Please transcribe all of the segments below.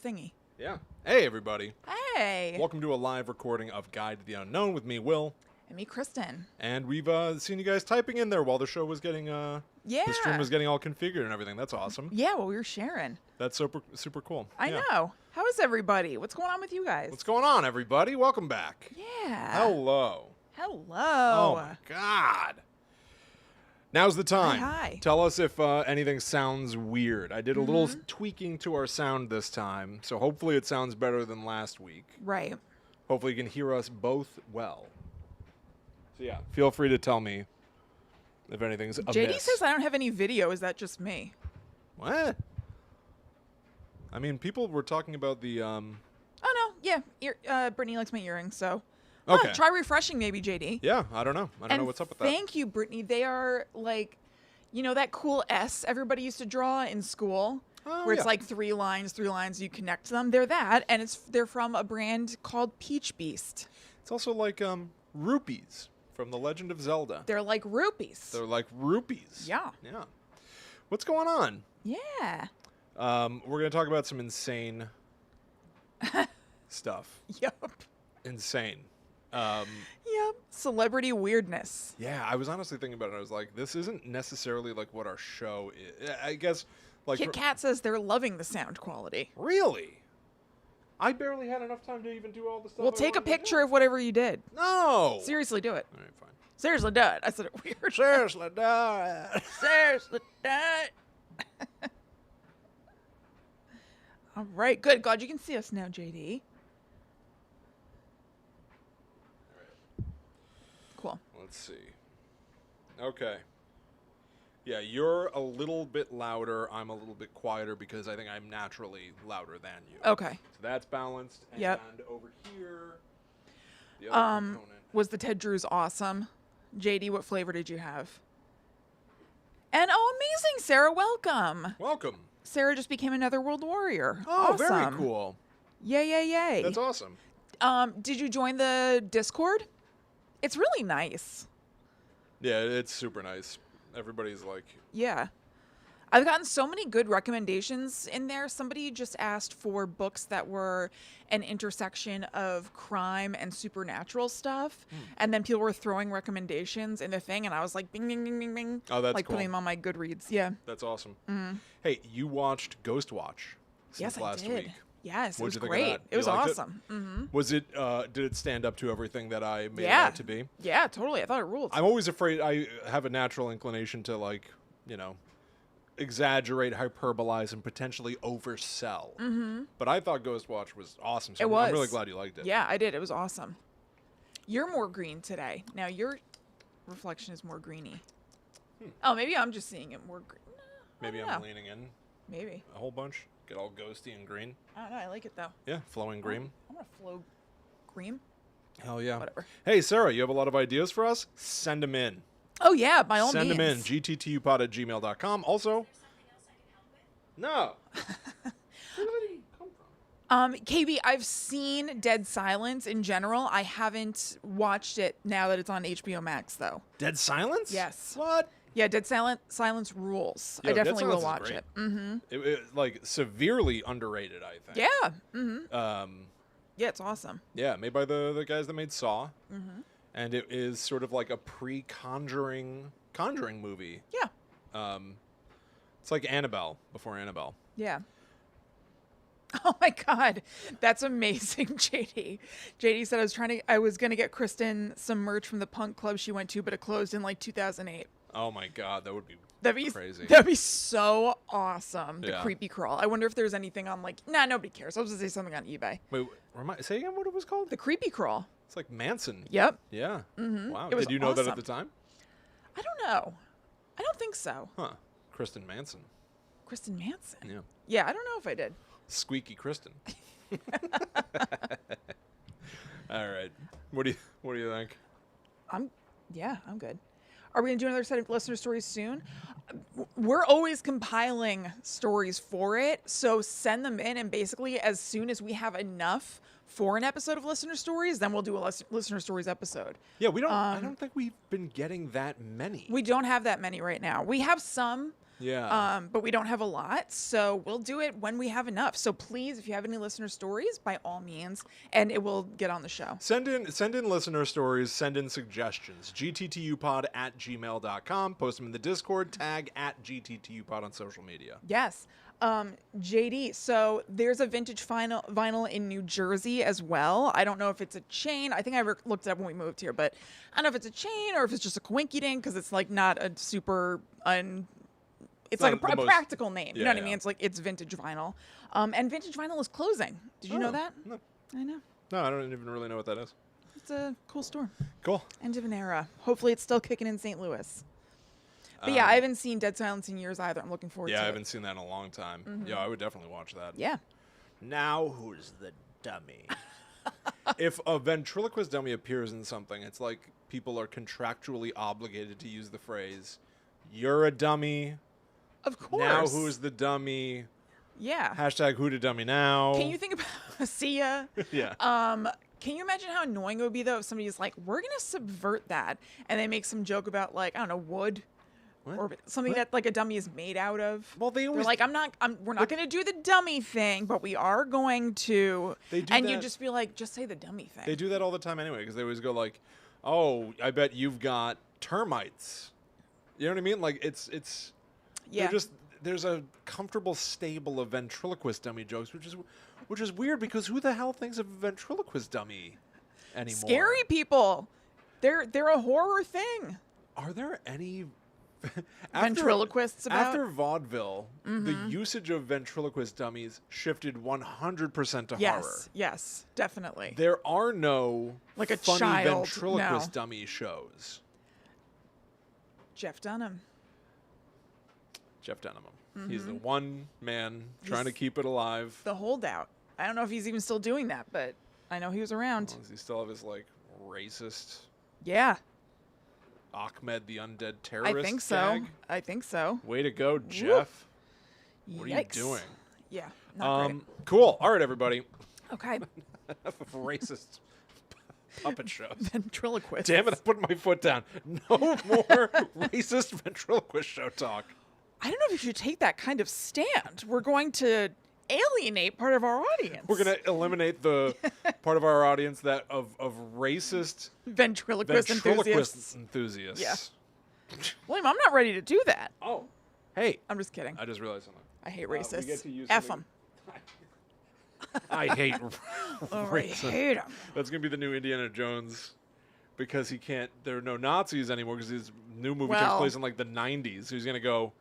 thingy. Yeah. Hey, everybody. Hey. Welcome to a live recording of Guide to the Unknown with me, Will. And me, Kristen. And we've seen you guys typing in there while the show was getting, the stream was getting all configured and everything. That's awesome. Yeah, well, we were sharing. That's super cool. I know. How is everybody? What's going on with you guys? What's going on, everybody? Welcome back. Yeah. Hello. Hello. Oh, my God. Now's the time. Hi. Tell us if anything sounds weird. I did a little tweaking to our sound this time, so hopefully it sounds better than last week. Right. Hopefully you can hear us both well. So yeah, feel free to tell me if anything's amiss. JD says I don't have any video. Is that just me? What? I mean, people were talking about the Oh, no. Yeah. Brittany likes my earrings, so... Okay. Try refreshing maybe, JD. Yeah, I don't know. I don't know what's up with that. Thank you, Brittany. They are like, you know that cool S everybody used to draw in school? Where it's like three lines, you connect them. They're that, and they're from a brand called Peach Beast. It's also like rupees from The Legend of Zelda. They're like rupees. They're like rupees. Yeah. Yeah. What's going on? Yeah. We're going to talk about some insane stuff. Yup. Insane. Yep. Celebrity weirdness. Yeah, I was honestly thinking about it. I was like, this isn't necessarily like what our show is. I guess, like... Kit Kat says they're loving the sound quality. Really? I barely had enough time to even do all the stuff. Well, take a picture of whatever you did. No! Seriously, do it. All right, fine. Seriously, do it. I said it weird. Seriously, do it. Seriously, do it. All right, good. Glad you can see us now, JD. Cool. Let's see. Okay. Yeah, you're a little bit louder. I'm a little bit quieter because I think I'm naturally louder than you. Okay. So that's balanced. Yep. And over here, the other component. Was the Ted Drew's awesome? JD, what flavor did you have? And amazing, Sarah, welcome. Welcome. Sarah just became another World Warrior. Oh, awesome. very cool. Yay. That's awesome. Did you join the Discord? It's really nice. Yeah, it's super nice. Everybody's like... Yeah. I've gotten so many good recommendations in there. Somebody just asked for books that were an intersection of crime and supernatural stuff. And then people were throwing recommendations in the thing, and I was like, bing, bing, bing, bing, bing. Oh, that's like cool. putting them on my Goodreads. Yeah. That's awesome. Hey, you watched Ghost Watch since Yes, last I did. week. Yes, What'd it you was think of great. that? It was You liked awesome. Was it, did it stand up to everything that I made it Yeah. out to be? Yeah, totally. I thought it ruled. I'm always afraid. I have a natural inclination to, like, you know, exaggerate, hyperbolize, and potentially oversell. But I thought Ghost Watch was awesome. So It was. I'm really glad you liked it. Yeah, I did. It was awesome. You're more green today. Now your reflection is more greeny. Oh, maybe I'm just seeing it more green. Maybe I'm leaning in Maybe. a whole bunch. Get all ghosty and green. I don't know. I like it though. Yeah, flowing green. I'm gonna flow green. Hell yeah. Whatever. Hey, Sarah, you have a lot of ideas for us? Send them in. Oh yeah, by all Send means. them in. gttupod@gmail.com. Also, no. Where did he come from? KB, I've seen Dead Silence in general. I haven't watched it now that it's on HBO Max though. Dead Silence? Yes. What? Yeah, Dead Silence rules. Yo, I Dead definitely will Silence watch is it. great. It, like, severely underrated, I think. Yeah. Yeah, it's awesome. Yeah, made by the guys that made Saw. And it is sort of like a Conjuring movie. Yeah. It's like Annabelle before Annabelle. Yeah. Oh my God, that's amazing, JD. JD said I was gonna get Kristen some merch from the punk club she went to, but it closed in like 2008. Oh my God, that would be crazy. That'd be so awesome. The Yeah. creepy crawl. I wonder if there's anything on like. Nah, nobody cares. I was gonna say something on eBay. Wait, say again what it was called? The creepy crawl. It's like Manson. Yep. Yeah. Wow. It was Did you know that at awesome. the time? I don't know. I don't think so. Huh. Kristen Manson. Kristen Manson. Yeah. Yeah, I don't know if I did. Squeaky Kristen. All right. What do you think? I'm good. Are we gonna do another set of listener stories soon? We're always compiling stories for it, so send them in, and basically as soon as we have enough for an episode of listener stories, then we'll do a listener stories episode. Yeah, we don't. I don't think we've been getting that many. We don't have that many right now. We have some, Yeah. But we don't have a lot, so we'll do it when we have enough. So please, if you have any listener stories, by all means, and it will get on the show. Send in listener stories, send in suggestions. gttupod@gmail.com. Post them in the Discord, tag @gttupod on social media. Yes. JD, so there's a vintage vinyl in New Jersey as well. I don't know if it's a chain. I think I looked it up when we moved here, but I don't know if it's a chain or if it's just a coinkydink because it's like not a super it's like a practical name. You know what I mean? It's like it's vintage vinyl. And vintage vinyl is closing. Did you know that? No. I know. No, I don't even really know what that is. It's a cool store. Cool. End of an era. Hopefully it's still kicking in St. Louis. But yeah, I haven't seen Dead Silence in years either. I'm looking forward to it. Yeah, I haven't seen that in a long time. Mm-hmm. Yeah, I would definitely watch that. Yeah. Now who's the dummy? If a ventriloquist dummy appears in something, it's like people are contractually obligated to use the phrase, "You're a dummy." Of course. Now who's the dummy? Yeah. Hashtag who to dummy now. Can you think about see ya? Yeah. Can you imagine how annoying it would be though if somebody's like, we're gonna subvert that, and they make some joke about like, I don't know, wood. What? Or something What? that like a dummy is made out of. Well, they're like, we're not going to do the dummy thing, but we are going to. They do and that- you just be like, just say the dummy thing. They do that all the time anyway, because they always go like, "Oh, I bet you've got termites." You know what I mean? Like it's Yeah. there's a comfortable stable of ventriloquist dummy jokes, which is weird because who the hell thinks of a ventriloquist dummy anymore? Scary people. They're a horror thing. Are there any Ventriloquists about? after vaudeville? The usage of ventriloquist dummies shifted 100% to Yes. horror. Yes. Definitely. There are no Like a funny child, ventriloquist no. dummy shows. Jeff Dunham. Jeff Dunham. He's the one man trying to He's keep it alive. The holdout. I don't know if he's even still doing that, but I know he was around. Does he still have his like racist Yeah. Ahmed the Undead Terrorist I think so. gag? I think so. Way to go, Jeff. What are you Yikes. doing? Yeah. Not great. Cool. All right, everybody. Okay. Enough of racist puppet shows. Ventriloquist. Damn it, I put my foot down. No more racist ventriloquist show talk. I don't know if you should take that kind of stand. We're going to alienate part of our audience. We're going to eliminate the part of our audience that of racist ventriloquist enthusiasts. Yeah. William, I'm not ready to do that. Oh, hey. I'm just kidding. I just realized something. I hate We racists. get to use F something- them. I hate Oh, I racism. hate them. That's going to be the new Indiana Jones because he can't, there are no Nazis anymore because his new movie takes Well- place in like the 90s. So he's going to go,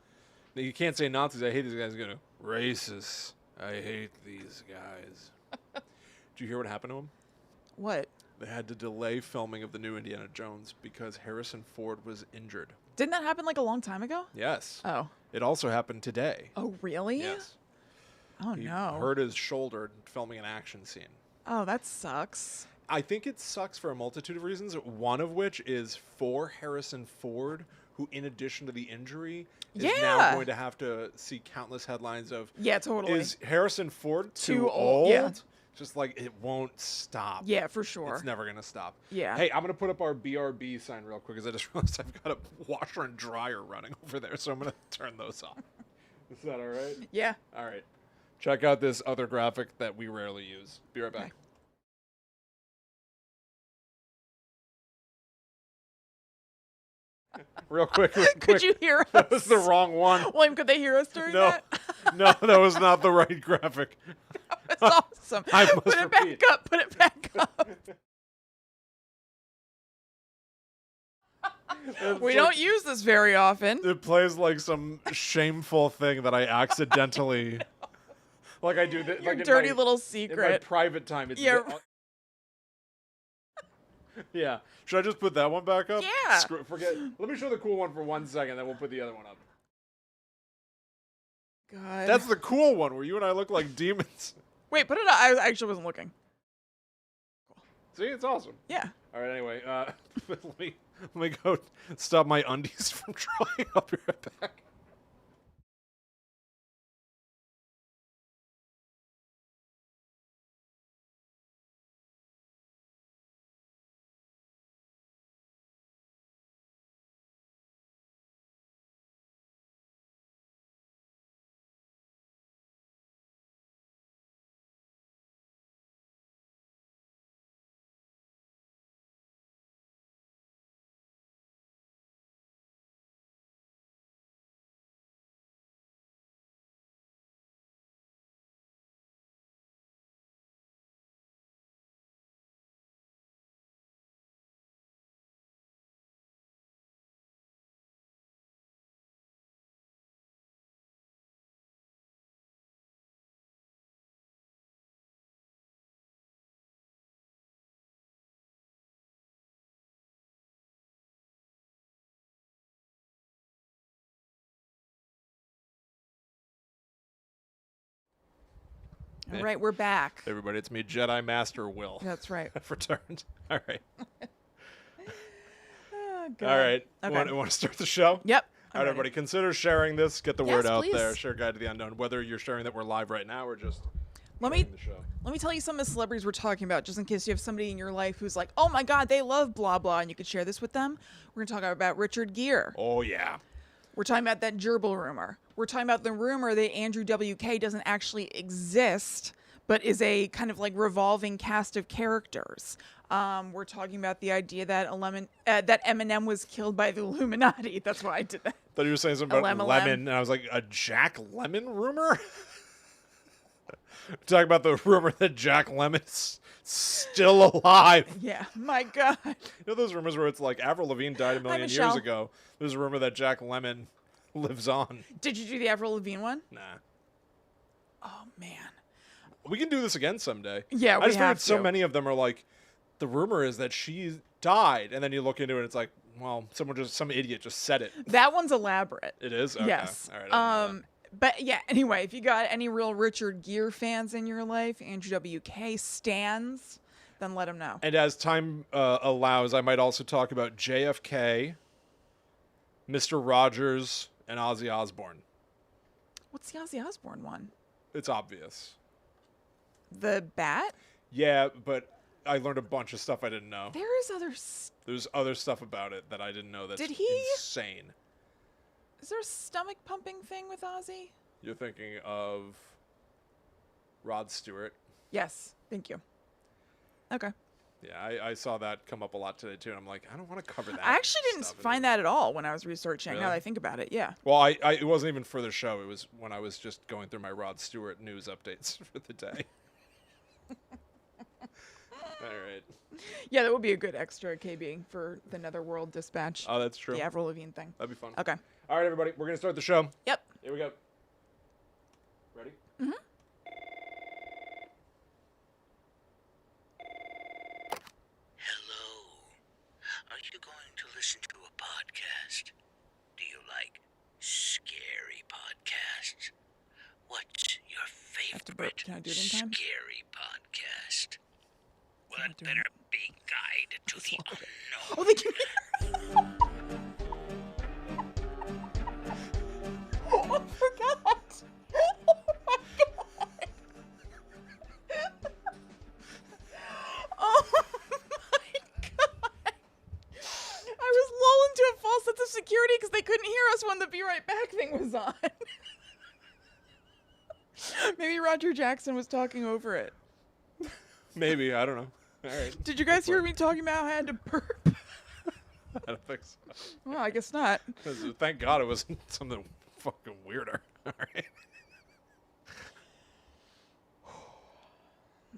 you can't say Nazis, I hate these guys. He's going to go, racist. I hate these guys. Did you hear what happened to him? What? They had to delay filming of the new Indiana Jones because Harrison Ford was injured. Didn't that happen like a long time ago? Yes. Oh. It also happened today. Oh, really? Yes. Oh, He no. hurt his shoulder filming an action scene. Oh, that sucks. I think it sucks for a multitude of reasons, one of which is for Harrison Ford, who, in addition to the injury, is now Yeah. going to have to see countless headlines of, Yeah, totally. is Harrison Ford too Too old? old, yeah. Just like, it won't stop. Yeah, for sure. It's never going to stop. Yeah. Hey, I'm going to put up our BRB sign real quick because I just realized I've got a washer and dryer running over there, so I'm going to turn those off. Is that all right? Yeah. All right. Check out this other graphic that we rarely use. Be right back. Okay. Real quick. Could you hear us? That was the wrong one. William, could they hear us during No. that? No, that was not the right graphic. That's awesome. I must Put it repeat. back up. Put it back up. We don't use this very often. It plays like some shameful thing that I accidentally, like I do. Your Like dirty in my, little in my secret. private time. It's Yeah. Yeah. Should I just put that one back up? Yeah. Forget. Let me show the cool one for 1 second, then we'll put the other one up. God. That's the cool one where you and I look like demons. Wait, put it up. I actually wasn't looking. See, it's awesome. Yeah. All right. Anyway, let me go stop my undies from drying up. Be right back. All right, we're back. Hey, everybody, it's me, Jedi Master Will. That's right. I've returned. All right. Oh, God. All right. Okay. Want to start the show? Yep. All right, everybody, consider sharing this. Get the Yes, word out please. there. Share Guide to the Unknown, whether you're sharing that we're live right now or just Let sharing me the show. let me tell you some of the celebrities we're talking about, just in case you have somebody in your life who's like, oh my God, they love blah blah, and you could share this with them. We're gonna talk about Richard Gere. Oh, yeah. We're talking about that gerbil rumor. We're talking about the rumor that Andrew W.K. doesn't actually exist, but is a kind of like revolving cast of characters. We're talking about the idea that that Eminem was killed by the Illuminati. That's why I did that. Thought you were saying something about LMLM. Lemon, and I was like, a Jack Lemmon rumor? Talking about the rumor that Jack Lemmon's still alive. Yeah, my God. You know those rumors where it's like Avril Lavigne died a million years Michelle. ago? There's a rumor that Jack Lemmon lives on. Did you do the Avril Lavigne one? Nah. Oh man. We can do this again someday. Yeah, I we just have figured so to. many of them are like, the rumor is that she died, and then you look into it, and it's like, well, some idiot just said it. That one's elaborate. It is? Okay. Yes. All right. I didn't know that. But yeah, anyway, if you got any real Richard Gere fans in your life, Andrew W.K. stans, then let them know. And as time allows, I might also talk about JFK, Mr. Rogers, and Ozzy Osbourne. What's the Ozzy Osbourne one? It's obvious. The bat? Yeah, but I learned a bunch of stuff I didn't know. There is other... There's other stuff about it that I didn't know that's Did he- insane. Is there a stomach pumping thing with Ozzy? You're thinking of Rod Stewart. Yes. Thank you. Okay. Yeah, I saw that come up a lot today, too, and I'm like, I don't want to cover that. I actually didn't stuff find that at all when I was researching. Now Really? that I think about it, yeah. Well, it wasn't even for the show. It was when I was just going through my Rod Stewart news updates for the day. All right. Yeah, that would be a good extra KB for the Netherworld Dispatch. Oh, that's true. The Avril Lavigne thing. That'd be fun. Okay. All right, everybody. We're going to start the show. Yep. Here we go. Ready? Mm-hmm. Hello. Are you going to listen to a podcast? Do you like scary podcasts? What's your Have to burp. favorite Can I do it in time? scary podcast? Well, not it doing better be Guide to the Unknown. Oh, they can... Oh, I forgot. Oh, my God. Oh, my God. I was lulled into a false sense of security because they couldn't hear us when the Be Right Back thing was on. Maybe Roger Jackson was talking over it. Maybe. I don't know. All right. Did you guys hear me talking about how I had to burp? I don't think so. Well, I guess not. Thank God it wasn't something fucking weirder. All right.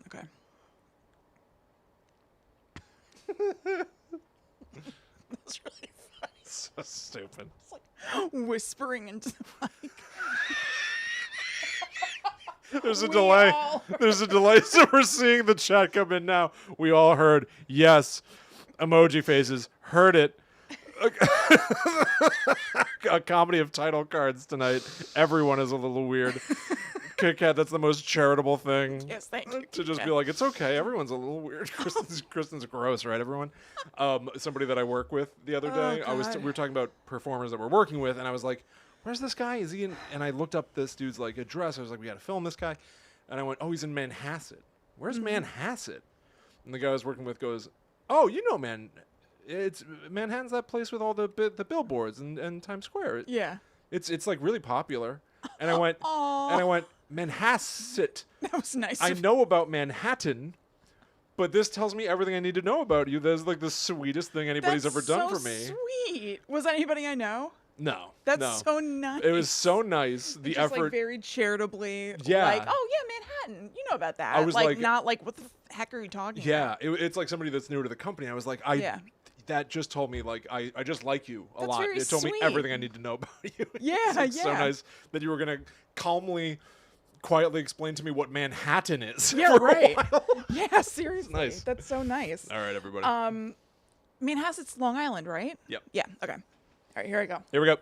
Okay. That's really funny. So stupid. It's like whispering into the mic. There's a We delay. all There's a delay. So we're seeing the chat come in now. We all heard yes. Emoji faces. Heard it. A comedy of title cards tonight. Everyone is a little weird. Kit Kat, that's the most charitable thing. Yes, thank you. To just be like, it's okay. Everyone's a little weird. Kristen's gross, right? Everyone. Somebody that I work with the other day. God. We were talking about performers that we're working with, and I was like, "Where's this guy? Is he in?" And I looked up this dude's like address. I was like, "We got to film this guy," and I went, "Oh, he's in Manhasset. Where's Manhasset?" And the guy I was working with goes, "Oh, you know, it's Manhattan's that place with all the billboards and Times Square. Yeah. It's like really popular." And I went, Aw. Manhasset. That was nice. I of- know about Manhattan, but this tells me everything I need to know about you. That's like the sweetest thing anybody's That's ever done so for me. Sweet. Was that anybody I know? No. That's no. so nice. It was so nice. The Just effort. like very charitably. Yeah. Like, oh yeah, Manhattan. You know about that. I was like- not like what the heck are you talking yeah, about? it's like somebody that's new to the company. I was like, Yeah. that just told me like I just like you a That's lot. very It told me sweet. everything I need to know about you. Yeah, It's so yeah. nice that you were gonna calmly, quietly explain to me what Manhattan is. Yeah, for a right. while. Yeah, seriously. nice. That's so nice. All right, everybody. Manhasset's Long Island, right? Yep. Yeah. Okay. All right, here I go. Here we go.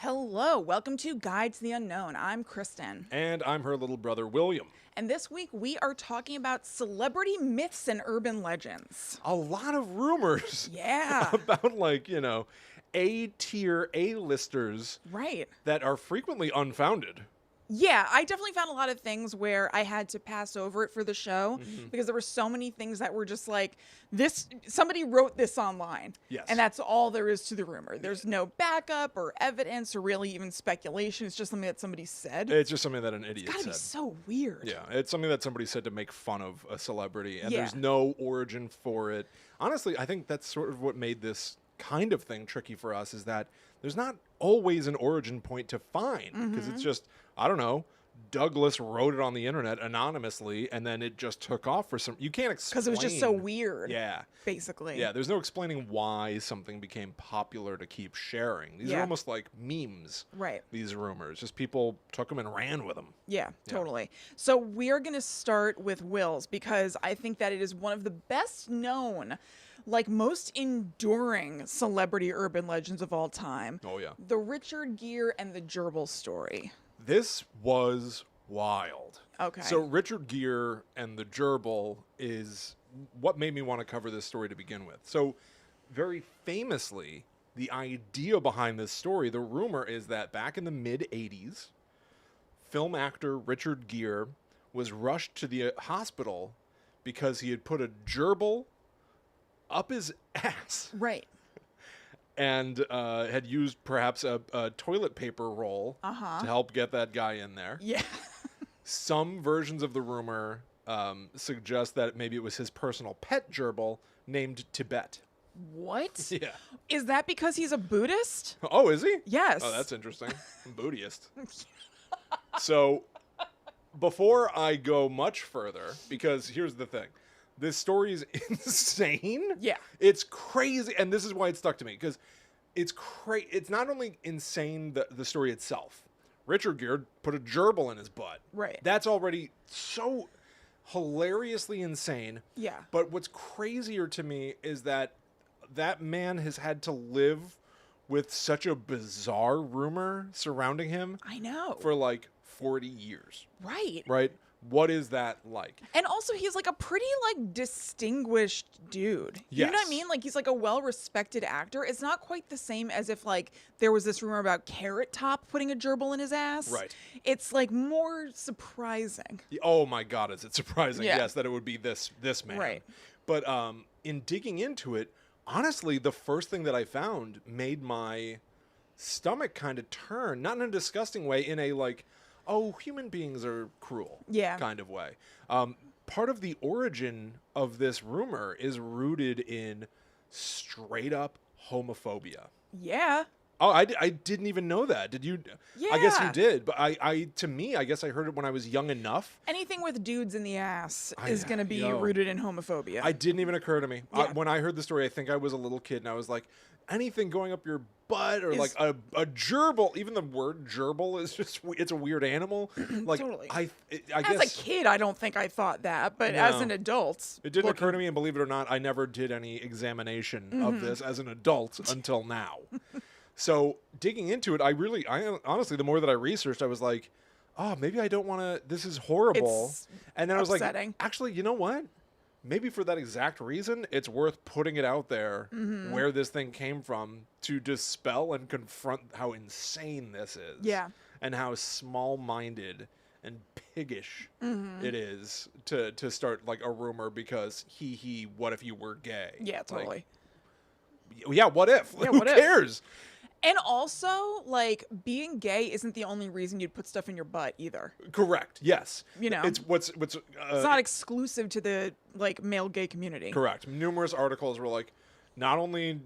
Hello, welcome to Guide to the Unknown. I'm Kristen. And I'm her little brother, William. And this week we are talking about celebrity myths and urban legends. A lot of rumors Yeah. about, like, you know, A-tier A-listers Right. that are frequently unfounded. Yeah, I definitely found a lot of things where I had to pass over it for the show because there were so many things that were just like, this, somebody wrote this online. Yes. And that's all there is to the rumor. There's no backup or evidence or really even speculation. It's just something that somebody said. It's just something that an idiot It's gotta said. be so weird. Yeah, it's something that somebody said to make fun of a celebrity, and Yeah. there's no origin for it. Honestly, I think that's sort of what made this kind of thing tricky for us, is that there's not always an origin point to find, because it's just, I don't know, Douglas wrote it on the internet anonymously, and then it just took off for some... You can't explain... Because it was just so weird. Yeah. Basically. Yeah, there's no explaining why something became popular to keep sharing. These are Yeah. almost like memes. Right. These rumors. Just people took them and ran with them. Yeah, totally. So we're going to start with Will's because I think that it is one of the best known, like most enduring celebrity urban legends of all time. Oh, yeah. The Richard Gere and the gerbil story. This was wild. Okay. So Richard Gere and the gerbil is what made me want to cover this story to begin with. So very famously, the idea behind this story, the rumor is that back in the mid-'80s, film actor Richard Gere was rushed to the hospital because he had put a gerbil up his ass Right. and had used perhaps a toilet paper roll to help get that guy in there. Yeah. Some versions of the rumor suggest that maybe it was his personal pet gerbil named Tibet. What? Yeah. Is that because he's a Buddhist? Oh, is he? Yes. Oh, that's interesting. I'm Buddhist. So, before I go much further, because here's the thing. This story is insane. Yeah. It's crazy, and this is why it stuck to me, because it's crazy. It's not only insane, the story itself. Richard Gere put a gerbil in his butt. Right. That's already so hilariously insane. Yeah. But what's crazier to me is that that man has had to live with such a bizarre rumor surrounding him I know. for like 40 years. Right. Right? What is that like? And also, he's like a pretty like distinguished dude. You know what I Yes. mean? Like he's like a well-respected actor. It's not quite the same as if like there was this rumor about Carrot Top putting a gerbil in his ass. Right. It's like more surprising. Oh my God, is it surprising? Yeah. Yes, that it would be this man. Right. But in digging into it, honestly, the first thing that I found made my stomach kind of turn, not in a disgusting way, in a like, oh, human beings are cruel Yeah. kind of way. Part of the origin of this rumor is rooted in straight up homophobia. Yeah. Oh, I didn't even know that. Did you? I guess you Yeah. did. But to me, I guess I heard it when I was young enough. Anything with dudes in the ass is going to be yo. rooted in homophobia. It didn't even occur to me. Yeah. When I heard the story, I think I was a little kid, and I was like, anything going up your butt or Is- like a gerbil. Even the word gerbil is just, it's a weird animal. Like, Totally. I As guess a kid, I don't think I thought that, but as No. an adult, it didn't occur to me, and believe it or not, I never did any examination Mm-hmm. of this as an adult until now. So digging into it, I honestly, the more that I researched, I was like, oh, maybe I don't want to, this is horrible. It's And then I was upsetting. like, actually, you know what? Maybe for that exact reason, it's worth putting it out there Mm-hmm. where this thing came from to dispel and confront how insane this is. Yeah. And how small-minded and piggish Mm-hmm. it is to start like a rumor because what if you were gay? yeah, Like, totally. yeah, what if? Yeah, Who what if? cares? And also, like, being gay isn't the only reason you'd put stuff in your butt either. Correct. Yes. You know. it's what's It's not exclusive to the, like, male gay community. correct. Numerous articles were like, not only,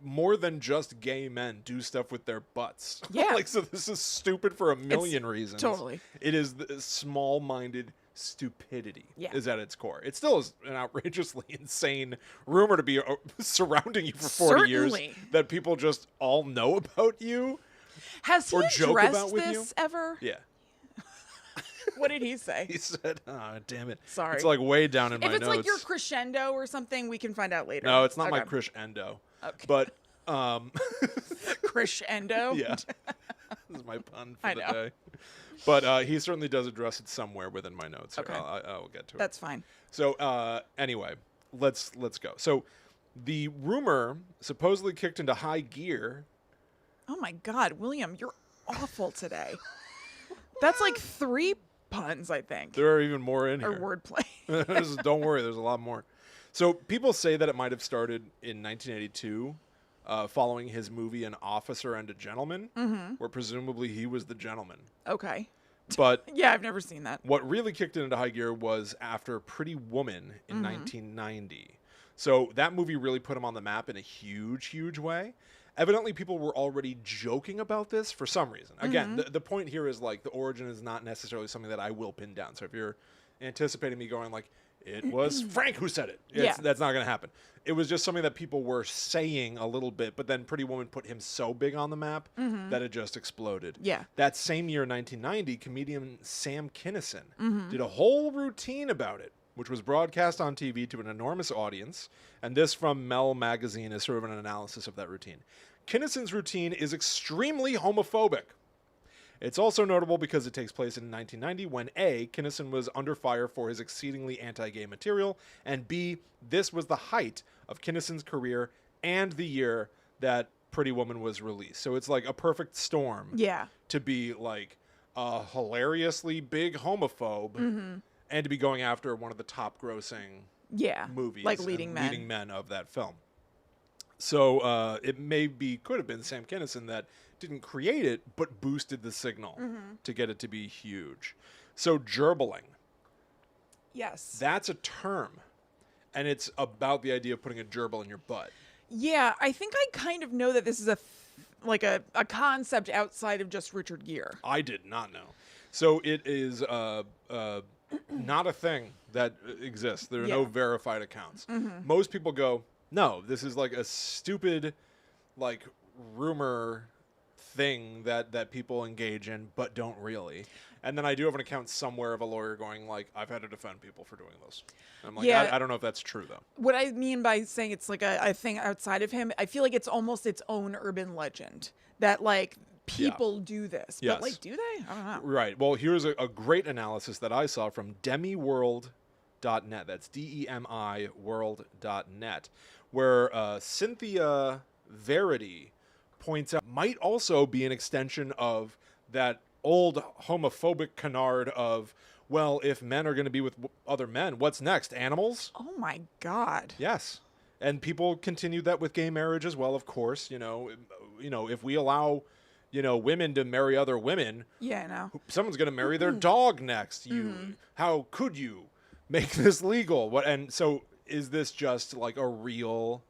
more than just gay men do stuff with their butts. Yeah. Like, so this is stupid for a million reasons. totally. It is the small-minded stupidity Yeah. is at its core. It still is an outrageously insane rumor to be surrounding you for 40 Certainly. years that people just all know about you. Has he Or joke addressed about with you? this ever? Yeah. What did he say? He said, oh, damn it. Sorry. It's like way down in my If it's notes. like your crescendo or something, we can find out later. No, it's not my Okay. crescendo. Okay. But Crescendo. Yeah. This is my pun for I the know. day. But he certainly does address it somewhere within my notes. Here. Okay. I'll get to it. That's fine. So anyway, let's go. So the rumor supposedly kicked into high gear. Oh my God, William, you're awful today. That's like 3 puns, I think. There are even more in Or here. wordplay. Don't worry, there's a lot more. So people say that it might have started in 1982, following his movie An Officer and a Gentleman, where presumably he was the gentleman. Okay. But Yeah, I've never seen that. what really kicked it into high gear was after Pretty Woman in 1990. So that movie really put him on the map in a huge, huge way. Evidently, people were already joking about this for some reason. Again, the point here is like the origin is not necessarily something that I will pin down. So if you're anticipating me going like, it was Frank who said it, that's not going to happen. It was just something that people were saying a little bit, but then Pretty Woman put him so big on the map that it just exploded. Yeah. That same year, 1990, comedian Sam Kinison did a whole routine about it, which was broadcast on TV to an enormous audience. And this from Mel Magazine is sort of an analysis of that routine. Kinison's routine is extremely homophobic. It's also notable because it takes place in 1990 when A, Kinison was under fire for his exceedingly anti-gay material, and B, this was the height of Kinison's career and the year that Pretty Woman was released. So it's like a perfect storm Yeah. to be like a hilariously big homophobe and to be going after one of the top grossing Yeah. movies, Like and leading men. leading men of that film. So it could have been Sam Kinison that didn't create it, but boosted the signal to get it to be huge. So gerbling, Yes. that's a term, and it's about the idea of putting a gerbil in your butt. Yeah, I think I kind of know that this is a concept outside of just Richard Gere. I did not know. So it is not a thing that exists. There are no Yeah. verified accounts. Most people go, no, this is like a stupid, like, rumor thing that people engage in, but don't really. And then I do have an account somewhere of a lawyer going, like, I've had to defend people for doing this. I'm like, Yeah. I don't know if that's true, though. What I mean by saying it's like a thing outside of him, I feel like it's almost its own urban legend that like people do this. Yes. But like, do they? I don't know. Right. Well, here's a great analysis that I saw from demiworld.net. That's DEMI world.net, where Cynthia Verity points out might also be an extension of that old homophobic canard of, well, if men are going to be with other men, what's next? Animals? Oh my God. Yes. And people continue that with gay marriage as well, of course. You know, if we allow, women to marry other women, Yeah, I know. someone's going to marry their dog next. How could you make this legal? And so is this just like a real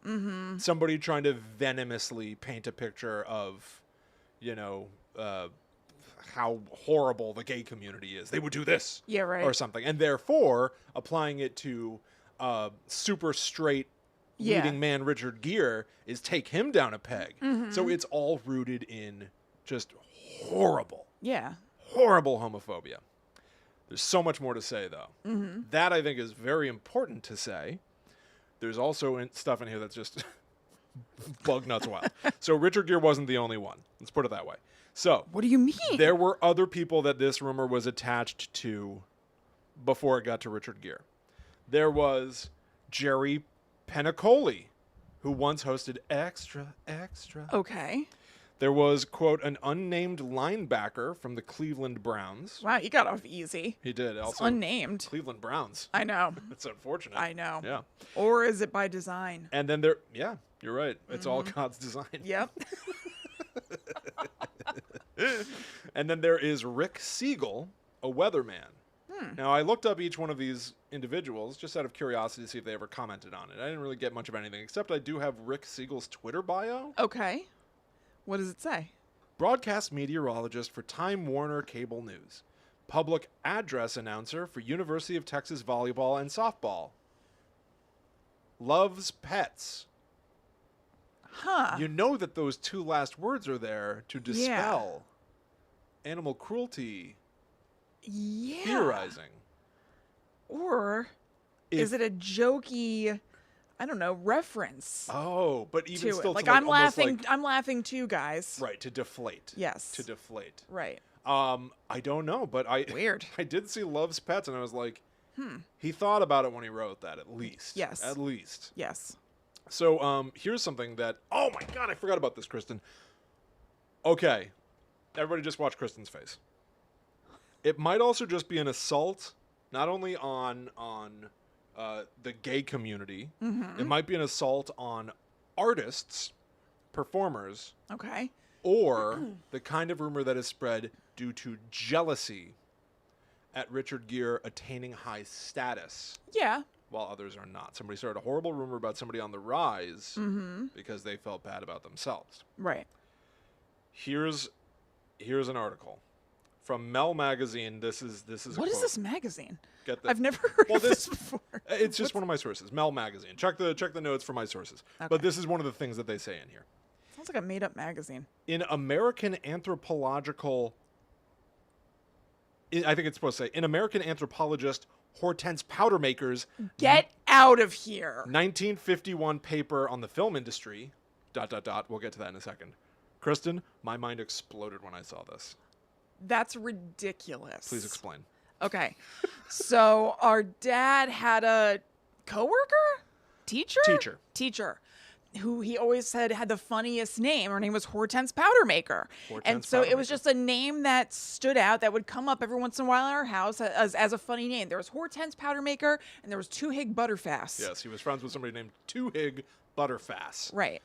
somebody trying to venomously paint a picture of, how horrible the gay community is? They would do this, Yeah, right. or something, and therefore applying it to super straight leading man Richard Gere is take him down a peg. So it's all rooted in just horrible homophobia. There's so much more to say, though. That, I think, is very important to say. There's also stuff in here that's just bug nuts wild. So Richard Gere wasn't the only one. Let's put it that way. So What do you mean? there were other people that this rumor was attached to before it got to Richard Gere. There was Jerry Penacoli, who once hosted Extra. Okay. There was, quote, an unnamed linebacker from the Cleveland Browns. Wow, you got off easy. He did. It's Also, unnamed. Cleveland Browns. I know. It's unfortunate. I know. Yeah. Or is it by design? And then you're right. It's all God's design. Yep. And then there is Rick Siegel, a weatherman. Now, I looked up each one of these individuals just out of curiosity to see if they ever commented on it. I didn't really get much of anything, except I do have Rick Siegel's Twitter bio. Okay. What does it say? Broadcast meteorologist for Time Warner Cable News. Public address announcer for University of Texas volleyball and softball. Loves pets. Huh. You know that those two last words are there to dispel animal cruelty Yeah. theorizing. Or is it a jokey I don't know, reference Oh, but even to still, it. Like to I'm almost laughing. like, I'm laughing too, guys. right, to deflate. Yes. To deflate. Right. I don't know, but Weird. I did see Loves Pets, and I was like, he thought about it when he wrote that, at least. Yes. At least. Yes. So, here's something that, oh my God, I forgot about this, Kristen. Okay. Everybody just watch Kristen's face. It might also just be an assault, not only on the gay community. It might be an assault on artists, performers, Okay. or the kind of rumor that is spread due to jealousy at Richard Gere attaining high status Yeah. while others are not. Somebody started a horrible rumor about somebody on the rise because they felt bad about themselves. Right. Here's an article from Mel Magazine. This is What a is quote. this magazine? Get the, I've never heard Well, of this this- before. It's just one of my sources, Mel Magazine. Check the notes for my sources. Okay. But this is one of the things that they say in here. Sounds like a made-up magazine. In American Anthropological, I think it's supposed to say, in American Anthropologist Hortense Powdermaker's Get out of here. 1951 paper on the film industry, ... We'll get to that in a second. Kristen, my mind exploded when I saw this. That's ridiculous. Please explain. Okay. So our dad had a coworker? Teacher? Teacher. Who he always said had the funniest name. Her name was Hortense Powdermaker. And Hortense so it was Powdermaker. just a name that stood out that would come up every once in a while in our house as a funny name. There was Hortense Powdermaker and there was Twohig Butterfass. Yes, he was friends with somebody named Twohig Butterfass. Right.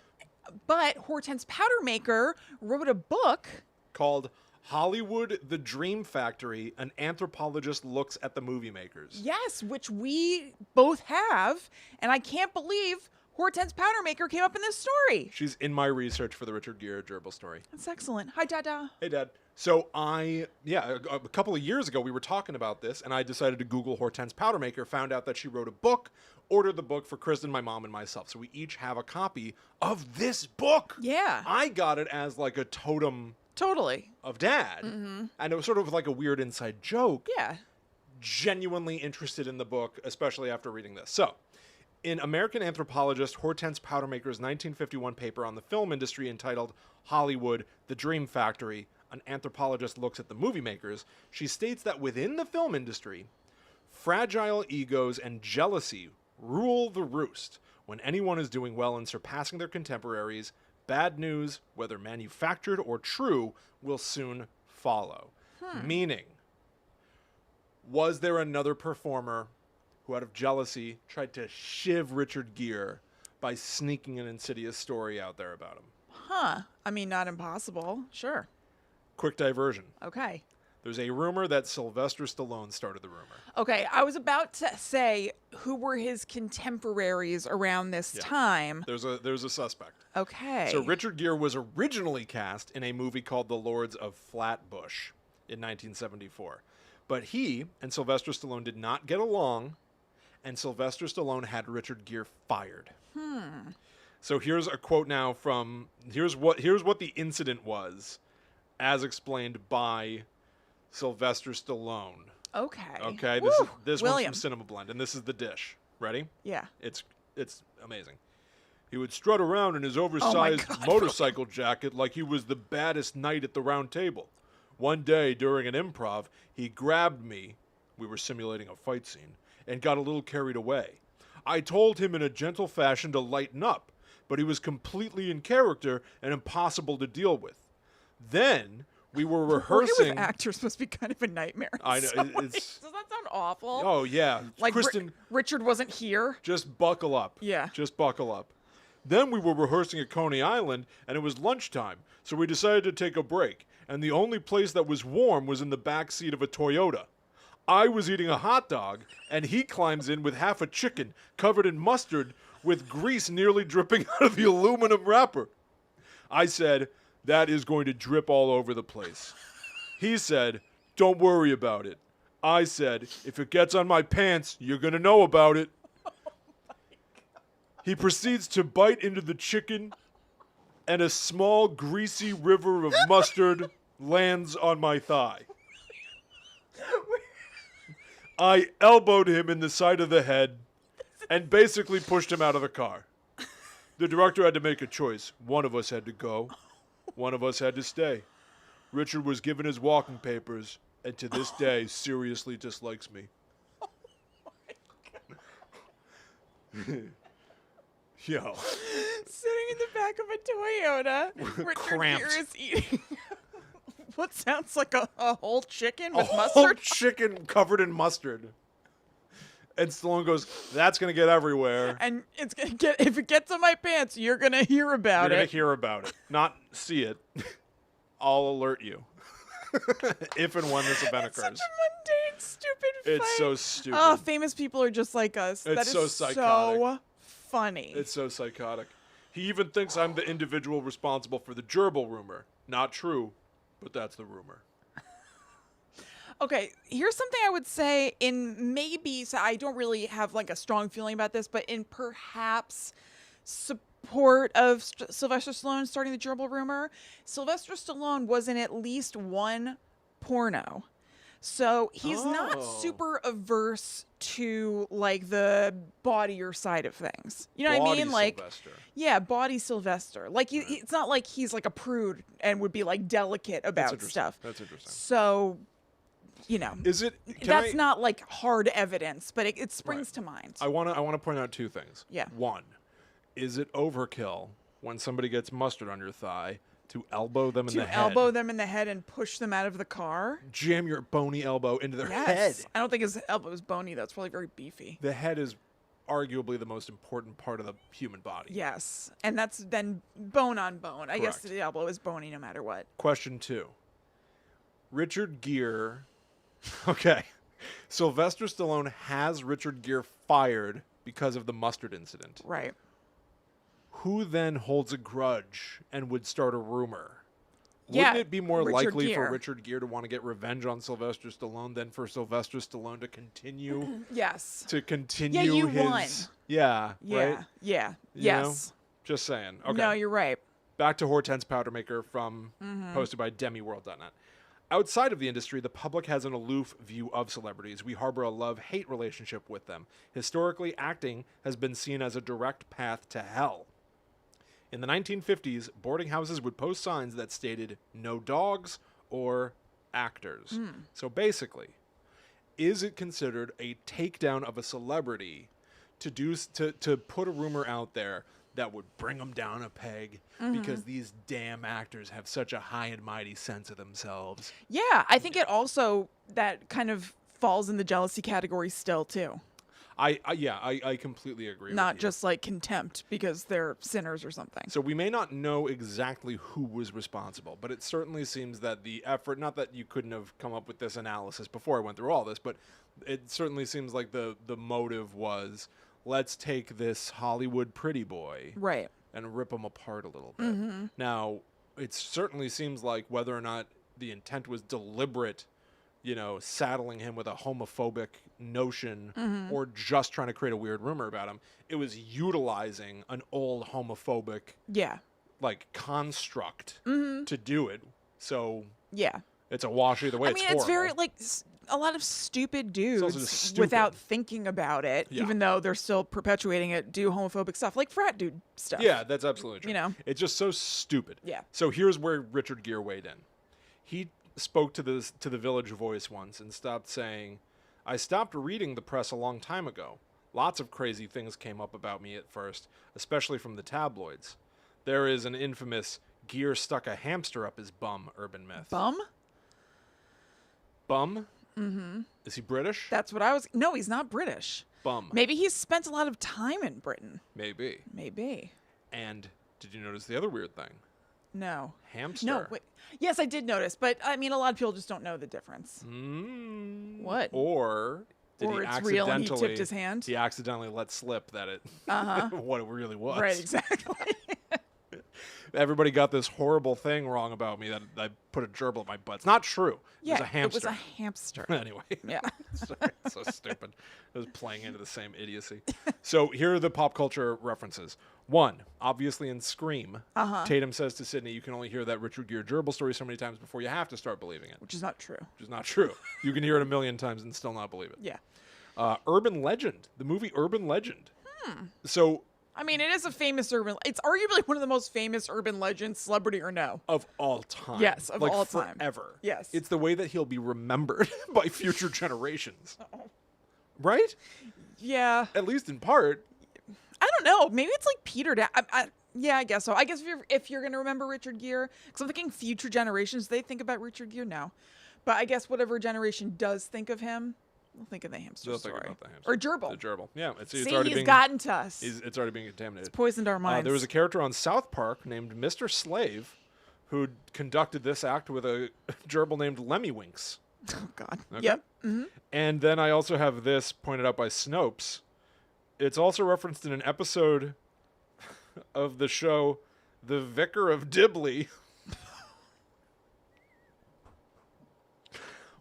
But Hortense Powdermaker wrote a book. Called Hollywood, the Dream Factory, an anthropologist looks at the movie makers. Yes, which we both have. And I can't believe Hortense Powdermaker came up in this story. She's in my research for the Richard Gere gerbil story. That's excellent. Hi, Dada. Hey, Dad. So a couple of years ago, we were talking about this, and I decided to Google Hortense Powdermaker, found out that she wrote a book, ordered the book for Kristen, my mom, and myself. So we each have a copy of this book. Yeah. I got it as like a totem Totally. of Dad. And it was sort of like a weird inside joke. Yeah. Genuinely interested in the book, especially after reading this. So, in American Anthropologist Hortense Powdermaker's 1951 paper on the film industry entitled Hollywood, the Dream Factory, an anthropologist looks at the movie makers, she states that within the film industry, fragile egos and jealousy rule the roost. When anyone is doing well and surpassing their contemporaries, bad news, whether manufactured or true, will soon follow. Meaning, was there another performer who, out of jealousy, tried to shiv Richard Gere by sneaking an insidious story out there about him? Huh. I mean, not impossible. Sure. Quick diversion. Okay. There's a rumor that Sylvester Stallone started the rumor. Okay. I was about to say who were his contemporaries around this time. There's a suspect. Okay. So Richard Gere was originally cast in a movie called The Lords of Flatbush in 1974. But he and Sylvester Stallone did not get along, and Sylvester Stallone had Richard Gere fired. So here's a quote now from here's what the incident was, as explained by Sylvester Stallone. Okay. Okay, Woo! this one's William. from Cinema Blend, and this is the dish. Ready? Yeah. It's amazing. He would strut around in his oversized God, motorcycle jacket like he was the baddest knight at the round table. One day during an improv, he grabbed me, we were simulating a fight scene, and got a little carried away. I told him in a gentle fashion to lighten up, but he was completely in character and impossible to deal with. Then we were Working rehearsing. with actors must be kind of a nightmare. in I know, some it's- ways. Does that sound awful? Oh yeah, Like Kristen, Richard wasn't here. just buckle up. Yeah. Just buckle up. Then we were rehearsing at Coney Island, and it was lunchtime, so we decided to take a break, and the only place that was warm was in the back seat of a Toyota. I was eating a hot dog, and he climbs in with half a chicken covered in mustard with grease nearly dripping out of the aluminum wrapper. I said, "That is going to drip all over the place." He said, "Don't worry about it." I said, "If it gets on my pants, you're going to know about it." He proceeds to bite into the chicken, and a small, greasy river of mustard lands on my thigh. I elbowed him in the side of the head, and basically pushed him out of the car. The director had to make a choice. One of us had to go. One of us had to stay. Richard was given his walking papers, and to this day seriously dislikes me. Yo. Sitting in the back of a Toyota, Richard Cramped. Gere is eating what sounds like a whole chicken with Whole mustard. chicken covered in mustard. And Stallone goes, that's going to get everywhere. And it's gonna get, if it gets on my pants, you're gonna hear about You're going it. to hear about it. Not see it. I'll alert you. If and when this event It's occurs. such a mundane, stupid fight. It's so stupid. Oh, famous people are just like us. That It's is so psychotic. so funny. It's so psychotic. He even thinks I'm the individual responsible for the gerbil rumor. Not true, but that's the rumor. Okay, here's something I would say in maybe, so I don't really have like a strong feeling about this, but in perhaps support of Sylvester Stallone starting the gerbil rumor, Sylvester Stallone was in at least one porno. So he's not Oh. super averse to like the bodier side of things. You know what I Bawdy mean? Like, Sylvester. yeah, body Sylvester. Like, it's not like he's like a prude and would be like delicate That's about interesting. stuff. That's interesting. So, you know, Is it? that's not like hard evidence, but it springs Right. to mind. I want to point out two things. Yeah. One, is it overkill when somebody gets mustard on your thigh to elbow them in the To head? elbow them in the head and push them out of the car. Jam your bony elbow into their Yes. head. I don't think his elbow is bony. That's probably very beefy. The head is arguably the most important part of the human body. Yes. And that's then bone on bone. I guess Correct. the elbow is bony no matter what. Question 2. Richard Gere. Okay. Sylvester Stallone has Richard Gere fired because of the mustard incident. Right. Who then holds a grudge and would start a rumor? Yeah, Wouldn't it be more Richard likely Gere. for Richard Gere to want to get revenge on Sylvester Stallone than for Sylvester Stallone to continue Yes. his won. Yeah, Yeah. right? Yeah. You know? Yes. Just saying. Okay. No, you're right. Back to Hortense Powdermaker from posted by demiworld.net. Outside of the industry, the public has an aloof view of celebrities. We harbor a love-hate relationship with them. Historically, acting has been seen as a direct path to hell. In the 1950s, boarding houses would post signs that stated no dogs or actors. So basically, is it considered a takedown of a celebrity to put a rumor out there that would bring them down a peg because these damn actors have such a high and mighty sense of themselves? Yeah. I think it also, that kind of falls in the jealousy category still, too. I completely agree with Not you. just like contempt because they're sinners or something. So we may not know exactly who was responsible, but it certainly seems that the effort, not that you couldn't have come up with this analysis before I went through all this, but it certainly seems like the motive was, let's take this Hollywood pretty boy Right. and rip him apart a little bit. Now, it certainly seems like whether or not the intent was deliberate, saddling him with a homophobic notion or just trying to create a weird rumor about him, it was utilizing an old homophobic Yeah. construct to do it. So Yeah. it's a wash either way. I mean, it's it's very horrible. like a lot of stupid also dudes just stupid. without thinking about it, Yeah. even though they're still perpetuating it, do homophobic stuff like frat dude stuff. Yeah, that's absolutely true. You know? It's just so stupid. Yeah. So here's where Richard Gere weighed in. He spoke to the Village Voice once and stopped saying, "I stopped reading the press a long time ago. Lots of crazy things came up about me at first, especially from the tabloids. There is an infamous Gere stuck a hamster up his bum urban myth." Bum? Bum? Mm-hmm. Is he British? That's what I was. No, he's not British. Bum. Maybe he's spent a lot of time in Britain. Maybe. Maybe. And did you notice the other weird thing? No. Hamster. No. Wait. Yes, I did notice, but I mean, a lot of people just don't know the difference. What? Or did Or he it's real and he accidentally tipped his hand? He accidentally let slip that it what it really was. Right. Exactly. Everybody got this horrible thing wrong about me that I put a gerbil in my butt. It's not true. It was a hamster. It was a hamster. Anyway. Yeah. Sorry, so stupid. I was playing into the same idiocy. So here are the pop culture references. 1, obviously in Scream, Tatum says to Sydney, "You can only hear that Richard Gere gerbil story so many times before you have to start believing it." Which is not true. Which is not true. You can hear it a million times and still not believe it. Yeah. Urban Legend, the movie Urban Legend. So I mean, it is a famous urban. It's arguably one of the most famous urban legends, celebrity or no. of all time. Yes, of like all time. forever. Yes. It's the way that he'll be remembered by future generations. Right? Yeah. At least in part. I don't know. Maybe it's like petered out. Yeah, I guess so. I guess if you're gonna remember Richard Gere, because I'm thinking future generations, they think about Richard Gere now. But I guess whatever generation does think of him, we'll think of the hamster They'll think story about the hamster. or gerbil. The gerbil. Yeah, it's See, already he's being gotten to us. it's already being contaminated. Poisoned our minds. There was a character on South Park named Mr. Slave who conducted this act with a gerbil named Lemmywinks. Oh God. Okay. Yep. Mm-hmm. And then I also have this pointed out by Snopes. It's also referenced in an episode of the show The Vicar of Dibley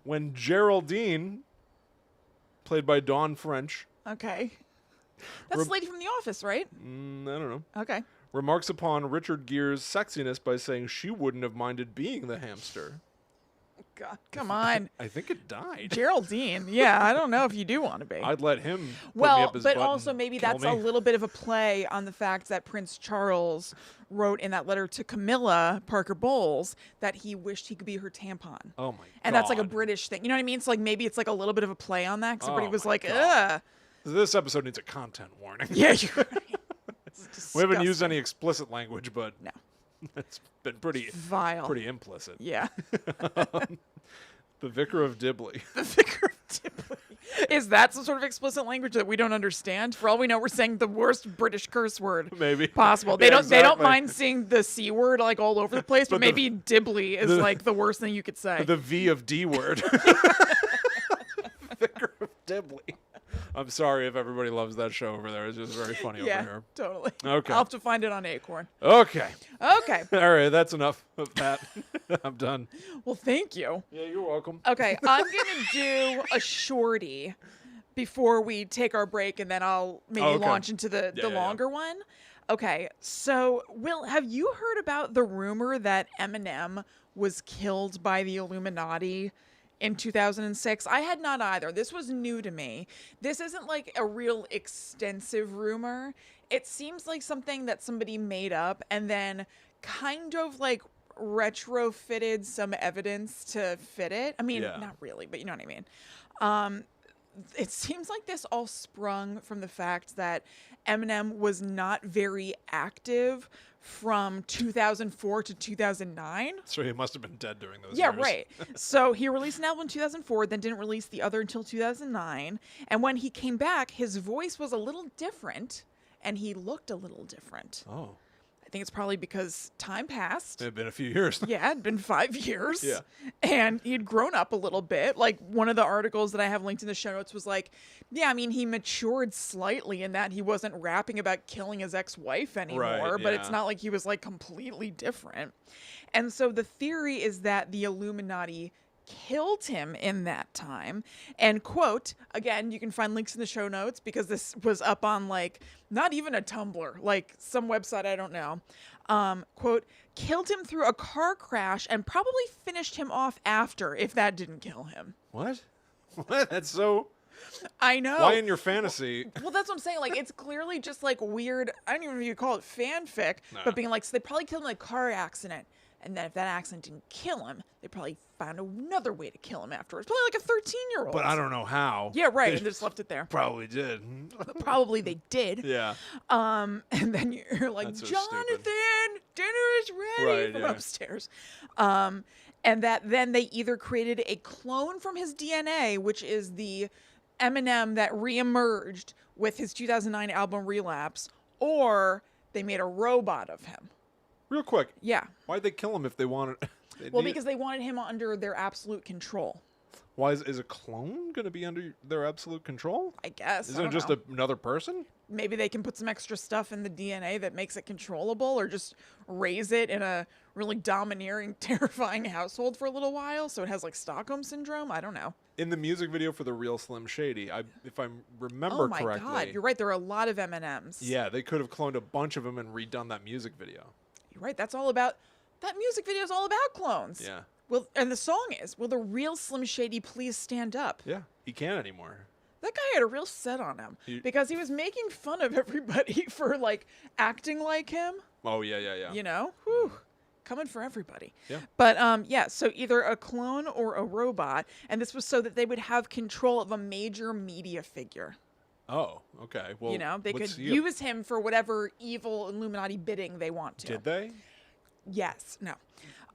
when Geraldine, played by Dawn French, Okay. That's the lady from The Office, right? I don't know, Okay. remarks upon Richard Gere's sexiness by saying she wouldn't have minded being the hamster. God, come on. I think it died. Geraldine. Yeah, I don't know if you do want to be. I'd let him put me Well, up his but butt also and maybe kill that's me. a little bit of a play on the fact that Prince Charles wrote in that letter to Camilla Parker Bowles that he wished he could be her tampon. Oh my god. And that's like a British thing. You know what I mean? So like maybe it's like a little bit of a play on that because everybody Oh was my like, God. ugh. This episode needs a content warning. Yeah, you're right. It's We haven't used disgusting. any explicit language, but No. it's been pretty Vile. implicit. Yeah. The Vicar of Dibley. The Vicar of Dibley. Is that some sort of explicit language that we don't understand? For all we know, we're saying the worst British curse word Maybe. possible. They Yeah, don't. They don't exactly. mind seeing the C word like all over the place, but But the- maybe Dibley is like the worst thing you could say. The V of D word. Vicar of Dibley. I'm sorry if everybody loves that show over there. It's just very funny yeah, over here. totally. Okay. I'll have to find it on Acorn. Okay. Okay. All right, that's enough of that. I'm done. Well, thank you. Yeah, you're welcome. Okay, I'm gonna do a shorty before we take our break, and then I'll maybe Okay. launch into the Yeah. longer one. Okay, so Will, have you heard about the rumor that Eminem was killed by the Illuminati in 2006? I had not either. This was new to me. This isn't like a real extensive rumor. It seems like something that somebody made up and then kind of like retrofitted some evidence to fit it. I mean, Yeah. not really, but you know what I mean. It seems like this all sprung from the fact that Eminem was not very active from 2004 to 2009. So he must have been dead during those Yeah, years. right. So he released an album in 2004, then didn't release the other until 2009. And when he came back, his voice was a little different and he looked a little different. Oh. I think it's probably because time passed. It had been a few years. Yeah, it'd been 5 years. Yeah. And he'd grown up a little bit. Like one of the articles that I have linked in the show notes was like, yeah, I mean, he matured slightly in that he wasn't rapping about killing his ex-wife anymore, Right, but it's yeah. not like he was like completely different. And so the theory is that the Illuminati killed him in that time. And quote, again, you can find links in the show notes because this was up on like not even a Tumblr, like some website I don't know. Quote, killed him through a car crash and probably finished him off after if that didn't kill him. What? What? That's so... I know. Why in your fantasy? Well, that's what I'm saying. Like, it's clearly just like weird. I don't even know if you call it fanfic, Nah. but being like, so they probably killed him in a car accident. And then if that accident didn't kill him, they probably found another way to kill him afterwards. Probably like a 13-year-old. But I don't know how. Yeah, right. They And just left it there. probably did. Probably they did. Yeah. And then you're like, That's so Jonathan, stupid. dinner is ready Right, from yeah. upstairs. And that then they either created a clone from his DNA, which is the Eminem that reemerged with his 2009 album Relapse, or they made a robot of him. Real quick, Yeah. why'd they kill him if they wanted... Well, because they wanted him under their absolute control, Why is a clone going to be under their absolute control? I guess. I Isn't it don't just know. another person? Maybe they can put some extra stuff in the DNA that makes it controllable, or just raise it in a really domineering, terrifying household for a little while so it has like Stockholm syndrome. I don't know. In the music video for The Real Slim Shady, if I remember Oh my correctly... God, you're right. There are a lot of M&Ms. Yeah, they could have cloned a bunch of them and redone that music video. You're right. That's all about. That music video is all about clones. Yeah. Well, and the song is, will the real Slim Shady please stand up? Yeah, he can't anymore. That guy had a real set on him because he was making fun of everybody for like acting like him. Oh yeah. You know, whew, coming for everybody. Yeah. But yeah, so either a clone or a robot, and this was so that they would have control of a major media figure. Oh, okay. Well, You know, they could what's he- use him for whatever evil Illuminati bidding they want to. Did they? Yes. No.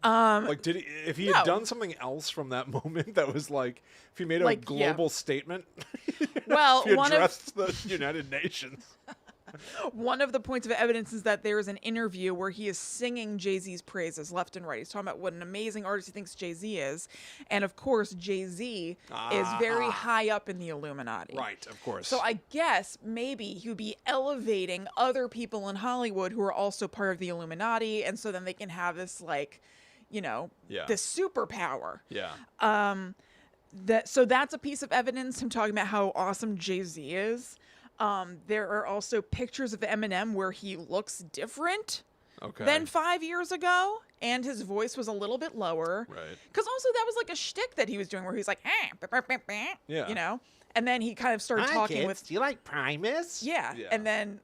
Like, did he? If he had no. done something else from that moment, that was like, if he made a Like, yeah. global statement, Well, if he one of addressed the United Nations. One of the points of evidence is that there is an interview where he is singing Jay-Z's praises left and right. He's talking about what an amazing artist he thinks Jay-Z is. And of course, Jay-Z is very high up in the Illuminati. Right, of course. So I guess maybe he would be elevating other people in Hollywood who are also part of the Illuminati. And so then they can have this, like, you know, this superpower. Yeah. So that's a piece of evidence, him talking about how awesome Jay-Z is. There are also pictures of Eminem where he looks different than 5 years ago, and his voice was a little bit lower. Right. Because also that was like a shtick that he was doing where he's like, Yeah. you know, and then he kind of started talking with, Do you like Primus? yeah, Yeah. and then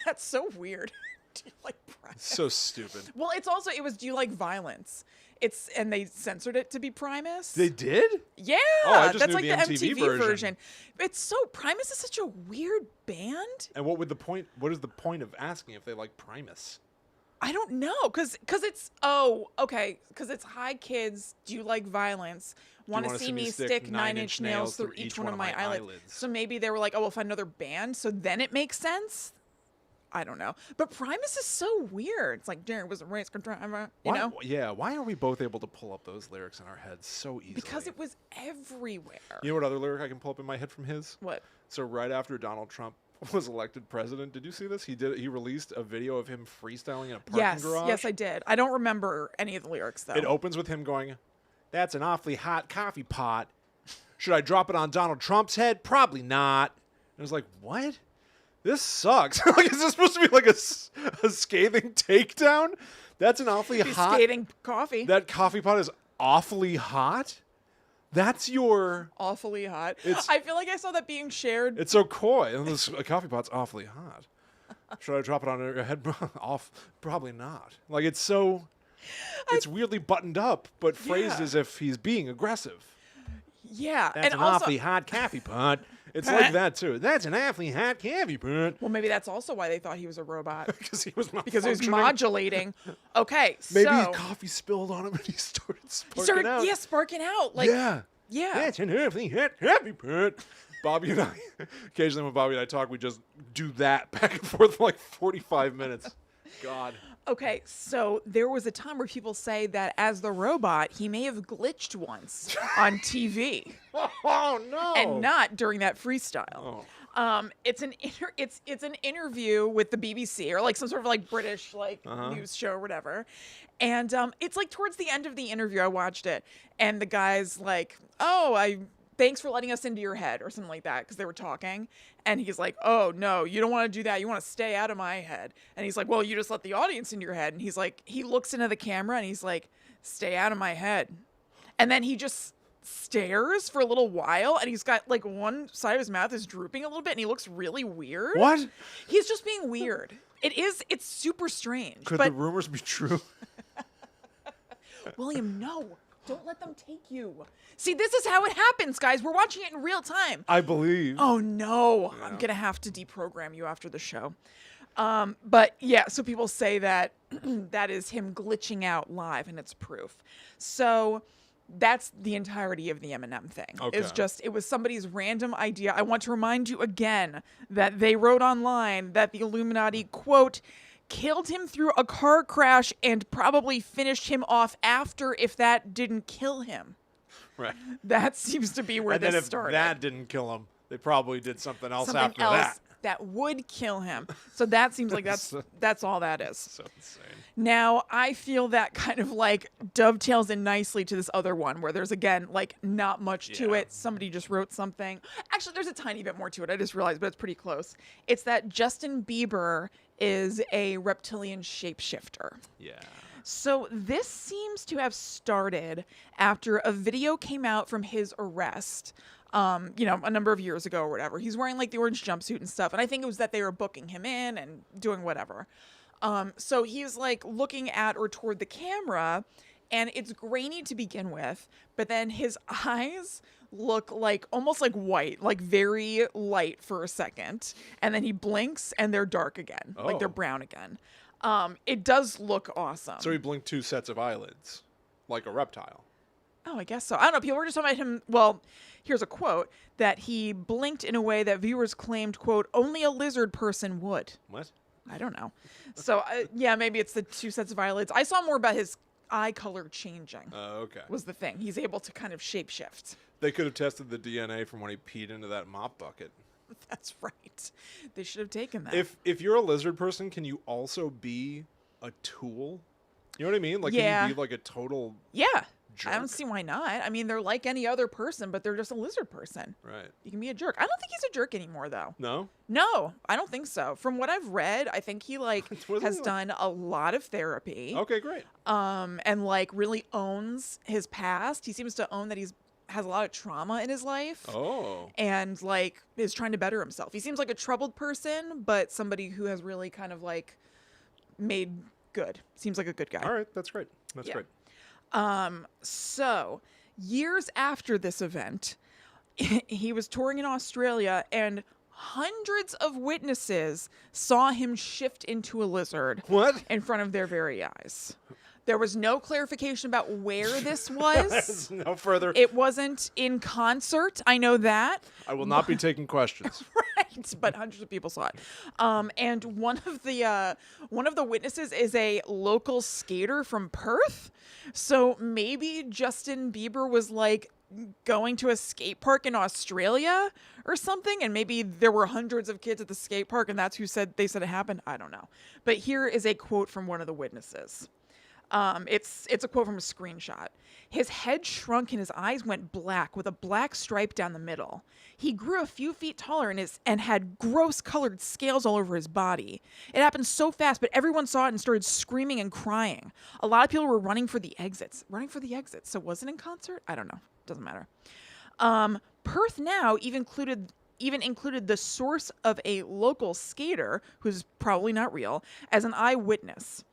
that's so weird. Do you like Primus? So stupid. Well, it was, do you like violence? And they censored it to be Primus. They did? Yeah, I just that's knew like the the MTV MTV version. It's so Primus is such a weird band. And what is the point of asking if they like Primus? I don't know, because it's because it's hi kids. Do you like violence? Want to see me stick 9-inch nails through each one of my eyelids? So maybe they were like, oh, we'll find another band. So then it makes sense. I don't know, but Primus is so weird. It's like Darren was a race car driver, you know? Yeah, why are we both able to pull up those lyrics in our heads so easily? Because it was everywhere. You know what other lyric I can pull up in my head from his? What? So right after Donald Trump was elected president, did you see this? He released a video of him freestyling in a parking garage. Yes, I did. I don't remember any of the lyrics though. It opens with him going, "That's an awfully hot coffee pot. Should I drop it on Donald Trump's head? Probably not." And I was like, what? This sucks. Like, is this supposed to be like a scathing takedown? That's an awfully hot. Scathing coffee. That coffee pot is awfully hot. That's your. Awfully hot. I feel like I saw that being shared. It's so coy. And this coffee pot's awfully hot. Should I drop it on your head? Probably not. Like, it's so. It's weirdly buttoned up, but phrased as if he's being aggressive. Yeah, That's an awfully hot coffee pot. It's like that too. That's an awfully hot coffee pot. Well, maybe that's also why they thought he was a robot. Because he was modulating. Okay, Maybe so coffee spilled on him and he started sparking he started, out. yeah, sparking out. Like, yeah. yeah. That's an awfully hot coffee pot. Bobby and I, occasionally when Bobby and I talk, we just do that back and forth for like 45 minutes. God. Okay, so there was a time where people say that as the robot, he may have glitched once on TV. Oh no! And not during that freestyle. Oh. It's an interview with the BBC or like some sort of like British like news show or whatever. And it's like towards the end of the interview, I watched it, and the guy's like, thanks for letting us into your head or something like that, because they were talking. And he's like, oh, no, you don't want to do that. You want to stay out of my head. And he's like, well, you just let the audience into your head. And he's like, he looks into the camera and he's like, stay out of my head. And then he just stares for a little while, and he's got like one side of his mouth is drooping a little bit and he looks really weird. What? He's just being weird. It's super strange. Could the rumors be true? William, no. Don't let them take you. See, this is how it happens, guys. We're watching it in real time. I believe. Oh, no. Yeah. I'm going to have to deprogram you after the show. But yeah, so people say that that is him glitching out live, and it's proof. So that's the entirety of the Eminem thing. Okay. It was somebody's random idea. I want to remind you again that they wrote online that the Illuminati, quote, killed him through a car crash and probably finished him off after if that didn't kill him. Right. That seems to be where and this then if started. that didn't kill him, they probably did something else after that. That would kill him. So that seems like that's all that is. So insane. Now, I feel that kind of like dovetails in nicely to this other one where there's, again, like not much to it. Somebody just wrote something. Actually, there's a tiny bit more to it. I just realized, but it's pretty close. It's that Justin Bieber is a reptilian shapeshifter. Yeah. So this seems to have started after a video came out from his arrest a number of years ago or whatever. He's wearing like the orange jumpsuit and stuff. And I think it was that they were booking him in and doing whatever. So he's like looking at or toward the camera, and it's grainy to begin with, but then his eyes look like almost like white, like very light for a second. And then he blinks and they're dark again, like they're brown again. It does look awesome. So he blinked 2 sets of eyelids, like a reptile. Oh, I guess so. I don't know. People were just talking about him. Well, here's a quote that he blinked in a way that viewers claimed, quote, only a lizard person would. What? I don't know. So, yeah, maybe it's the 2 sets of eyelids. I saw more about his eye color changing. Okay. Was the thing. He's able to kind of shapeshift. They could have tested the DNA from when he peed into that mop bucket. That's right. They should have taken that. If you're a lizard person, can you also be a tool? You know what I mean? Like, Yeah. can you be like a total Yeah. jerk? I don't see why not. I mean, they're like any other person, but they're just a lizard person. Right. You can be a jerk. I don't think he's a jerk anymore, though. No? No, I don't think so. From what I've read, I think he like What is has he like? done a lot of therapy. Okay, great. And like really owns his past. He seems to own that has a lot of trauma in his life. Oh. And like is trying to better himself. He seems like a troubled person, but somebody who has really kind of like made good. Seems like a good guy. All right, that's great. That's Yeah. great. So years after this event, he was touring in Australia and hundreds of witnesses saw him shift into a lizard What? in front of their very eyes. There was no clarification about where this was. No further. It wasn't in concert. I know that. I will not be taking questions. Right, but hundreds of people saw it. And one of the witnesses is a local skater from Perth. So maybe Justin Bieber was like going to a skate park in Australia or something, and maybe there were hundreds of kids at the skate park, and that's who they said it happened. I don't know. But here is a quote from one of the witnesses. It's a quote from a screenshot. His head shrunk and his eyes went black with a black stripe down the middle. He grew a few feet taller and had gross colored scales all over his body. It happened so fast, but everyone saw it and started screaming and crying. A lot of people were running for the exits. So was it in concert? I don't know. Doesn't matter. Perth now even included the source of a local skater, who's probably not real, as an eyewitness.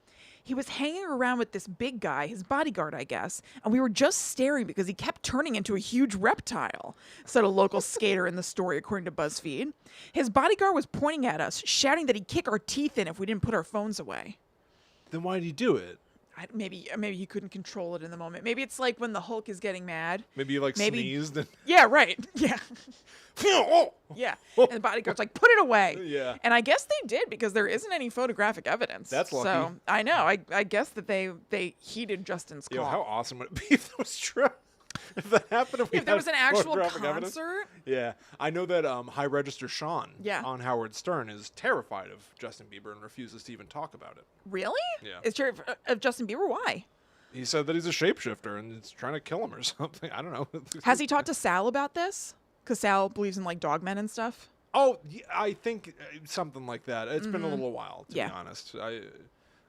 He was hanging around with this big guy, his bodyguard, I guess, and we were just staring because he kept turning into a huge reptile, said a local skater in the story, according to BuzzFeed. His bodyguard was pointing at us, shouting that he'd kick our teeth in if we didn't put our phones away. Then why did he do it? Maybe he couldn't control it in the moment. Maybe it's like when the Hulk is getting mad. Maybe you sneezed and Yeah, right. Yeah. Yeah. And the bodyguard's like, put it away. Yeah. And I guess they did because there isn't any photographic evidence. That's lucky. So I know. I guess that they heeded Justin's call. Yo, how awesome would it be if that was true? If that happened, if there was an actual photographic evidence? concert. Yeah, I know that High Register Sean Yeah. on Howard Stern is terrified of Justin Bieber and refuses to even talk about it. Really? Yeah. Is terrified of Justin Bieber? Why? He said that he's a shapeshifter and it's trying to kill him or something. I don't know. Has he talked to Sal about this? Because Sal believes in like dogmen and stuff. Oh, yeah, I think something like that. It's been a little while, to Yeah. be honest. I'm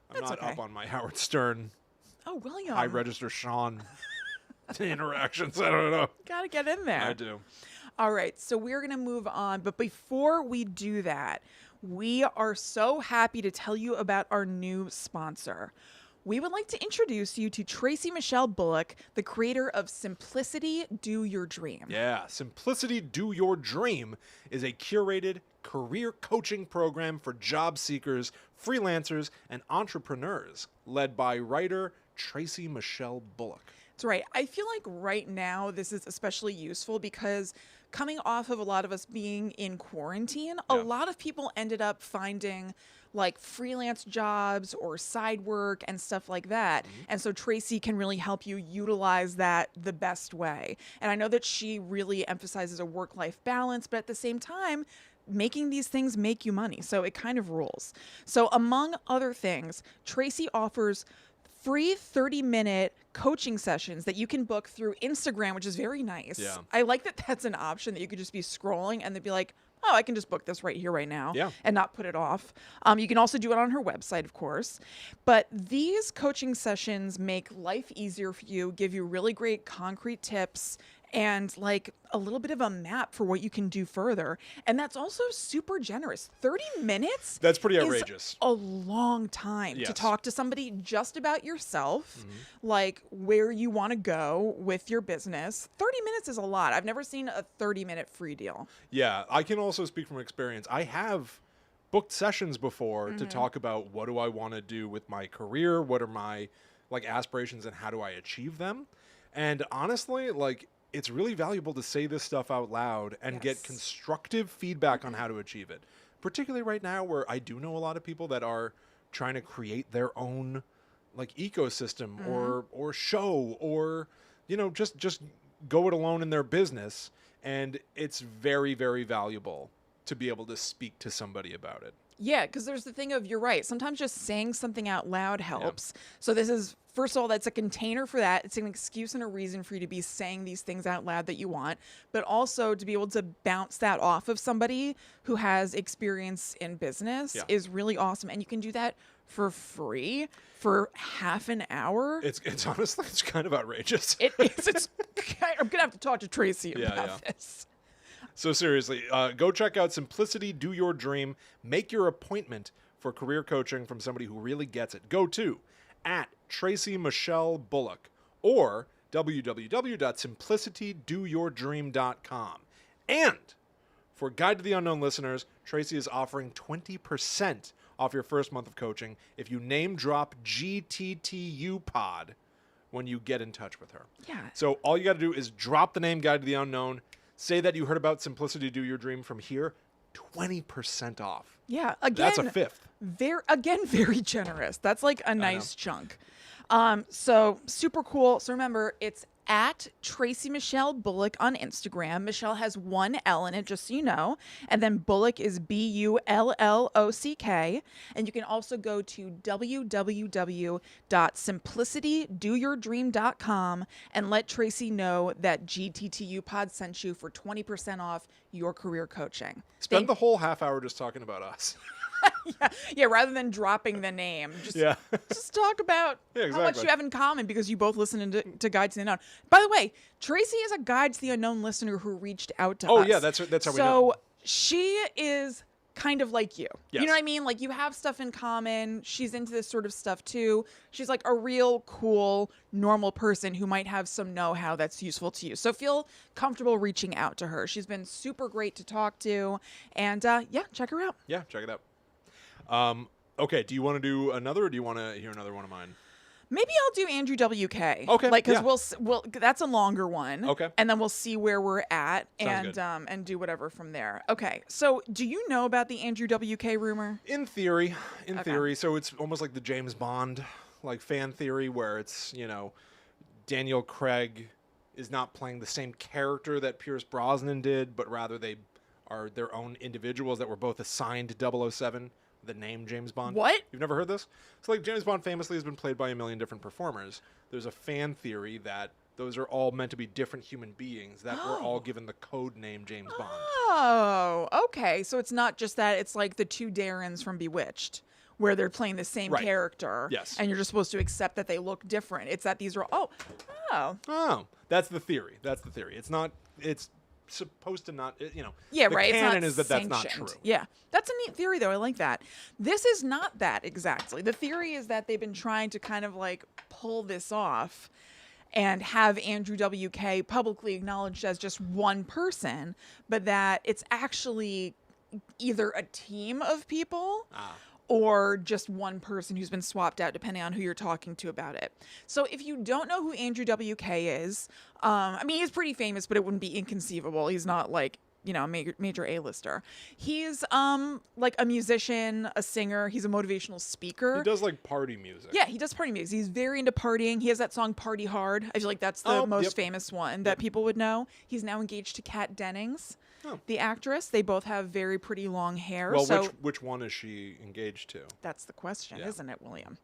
That's not okay. up on my Howard Stern Oh, William. High Register Sean interactions. I don't know. Gotta get in there. I do. All right, so we're going to move on. But before we do that, we are so happy to tell you about our new sponsor. We would like to introduce you to Tracy Michelle Bullock, the creator of Simplicity Do Your Dream. Yeah, Simplicity Do Your Dream is a curated career coaching program for job seekers, freelancers, and entrepreneurs, led by writer Tracy Michelle Bullock. That's right. I feel like right now this is especially useful because coming off of a lot of us being in quarantine, a Yeah. lot of people ended up finding like freelance jobs or side work and stuff like that. And so Tracy can really help you utilize that the best way. And I know that she really emphasizes a work-life balance, but at the same time, making these things make you money. So it kind of rules. So among other things, Tracy offers free 30-minute coaching sessions that you can book through Instagram, which is very nice. Yeah. I like that that's an option that you could just be scrolling and they'd be like, oh, I can just book this right here, right now, Yeah. and not put it off. You can also do it on her website, of course. But these coaching sessions make life easier for you, give you really great concrete tips, and like a little bit of a map for what you can do further. And that's also super generous. 30 minutes? That's pretty is outrageous. a long time Yes. to talk to somebody just about yourself, like where you want to go with your business. 30 minutes is a lot. I've never seen a 30-minute free deal. Yeah, I can also speak from experience. I have booked sessions before to talk about what do I want to do with my career, what are my like aspirations and how do I achieve them. And honestly, like it's really valuable to say this stuff out loud and get Yes. constructive feedback on how to achieve it. Particularly right now where I do know a lot of people that are trying to create their own like ecosystem or show or just go it alone in their business, and it's very, very valuable to be able to speak to somebody about it. Yeah, because there's the thing of, you're right. Sometimes just saying something out loud helps. So this is, first of all, that's a container for that. It's an excuse and a reason for you to be saying these things out loud that you want, but also to be able to bounce that off of somebody who has experience in business is really awesome. And you can do that for free for half an hour. It's honestly, it's kind of outrageous. It is. It's, I'm going to have to talk to Tracy about this. So seriously, go check out Simplicity Do Your Dream. Make your appointment for career coaching from somebody who really gets it. Go to @Tracy Michelle Bullock or www.simplicitydoyourdream.com. And for Guide to the Unknown listeners, Tracy is offering 20% off your first month of coaching if you name drop GTTU Pod when you get in touch with her. Yeah. So all you got to do is drop the name Guide to the Unknown. Say that you heard about Simplicity Do Your Dream from here. 20% off. Yeah. Again, That's a fifth. Very generous. That's like a nice chunk. So super cool. So remember, it's @Tracy Michelle Bullock on Instagram. Michelle has one L in it, just so you know. And then Bullock is BULLOCK. And you can also go to www.simplicitydoyourdream.com and let Tracy know that GTTU Pod sent you for 20% off your career coaching. Spend the whole half hour just talking about us. Yeah, rather than dropping the name, just talk about how much exactly. you have in common because you both listen to Guide to the Unknown. By the way, Tracy is a Guide to the Unknown listener who reached out to us. Oh yeah, that's how we know. So she is kind of like you. Yes. You know what I mean? Like you have stuff in common. She's into this sort of stuff too. She's like a real cool, normal person who might have some know-how that's useful to you. So feel comfortable reaching out to her. She's been super great to talk to. And yeah, check her out. Yeah, check it out. Okay, do you want to do another, or do you want to hear another one of mine? Maybe I'll do Andrew W.K. Okay, Like, because yeah. we'll that's a longer one. Okay. And then we'll see where we're at Sounds good. and do whatever from there. Okay. So do you know about the Andrew W.K. rumor? In theory. So it's almost like the James Bond like fan theory where it's, Daniel Craig is not playing the same character that Pierce Brosnan did, but rather they are their own individuals that were both assigned 007, the name James Bond. What? You've never heard this? So like James Bond famously has been played by a million different performers. There's a fan theory that those are all meant to be different human beings that were all given the code name James Bond. Oh, okay. So it's not just that. It's like the two Darrens from Bewitched, where they're playing the same Right. character. Yes. And you're just supposed to accept that they look different. It's that these are, oh. Oh, that's the theory. It's not, it's supposed to not, Yeah, the right. canon It's is not that's not sanctioned. true. Yeah. That's a neat theory, though. I like that. This is not that exactly. The theory is that they've been trying to kind of like pull this off and have Andrew W.K. publicly acknowledged as just one person, but that it's actually either a team of people or just one person who's been swapped out, depending on who you're talking to about it. So if you don't know who Andrew W.K. is, I mean, he's pretty famous, but it wouldn't be inconceivable. He's not like, a major A-lister. He's like a musician, a singer. He's a motivational speaker. He does like party music. Yeah, he does party music. He's very into partying. He has that song Party Hard. I feel like that's the most famous one that people would know. He's now engaged to Kat Dennings, the actress. They both have very pretty long hair. Well, so which one is she engaged to? that's the question, Yeah. isn't it, William?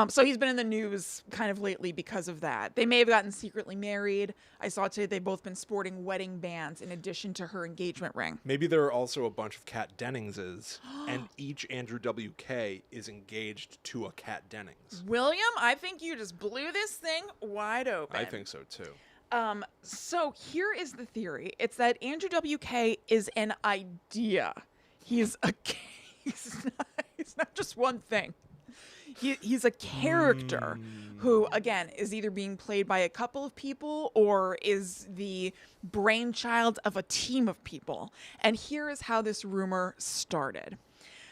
So he's been in the news kind of lately because of that. They may have gotten secretly married. I saw today they've both been sporting wedding bands in addition to her engagement ring. Maybe there are also a bunch of Kat Denningses, and each Andrew W.K. is engaged to a Kat Dennings. William, I think you just blew this thing wide open. I think so too. So here is the theory. It's that Andrew WK is an idea. He's a he's not just one thing. He's a character who, again, is either being played by a couple of people or is the brainchild of a team of people. And here is how this rumor started.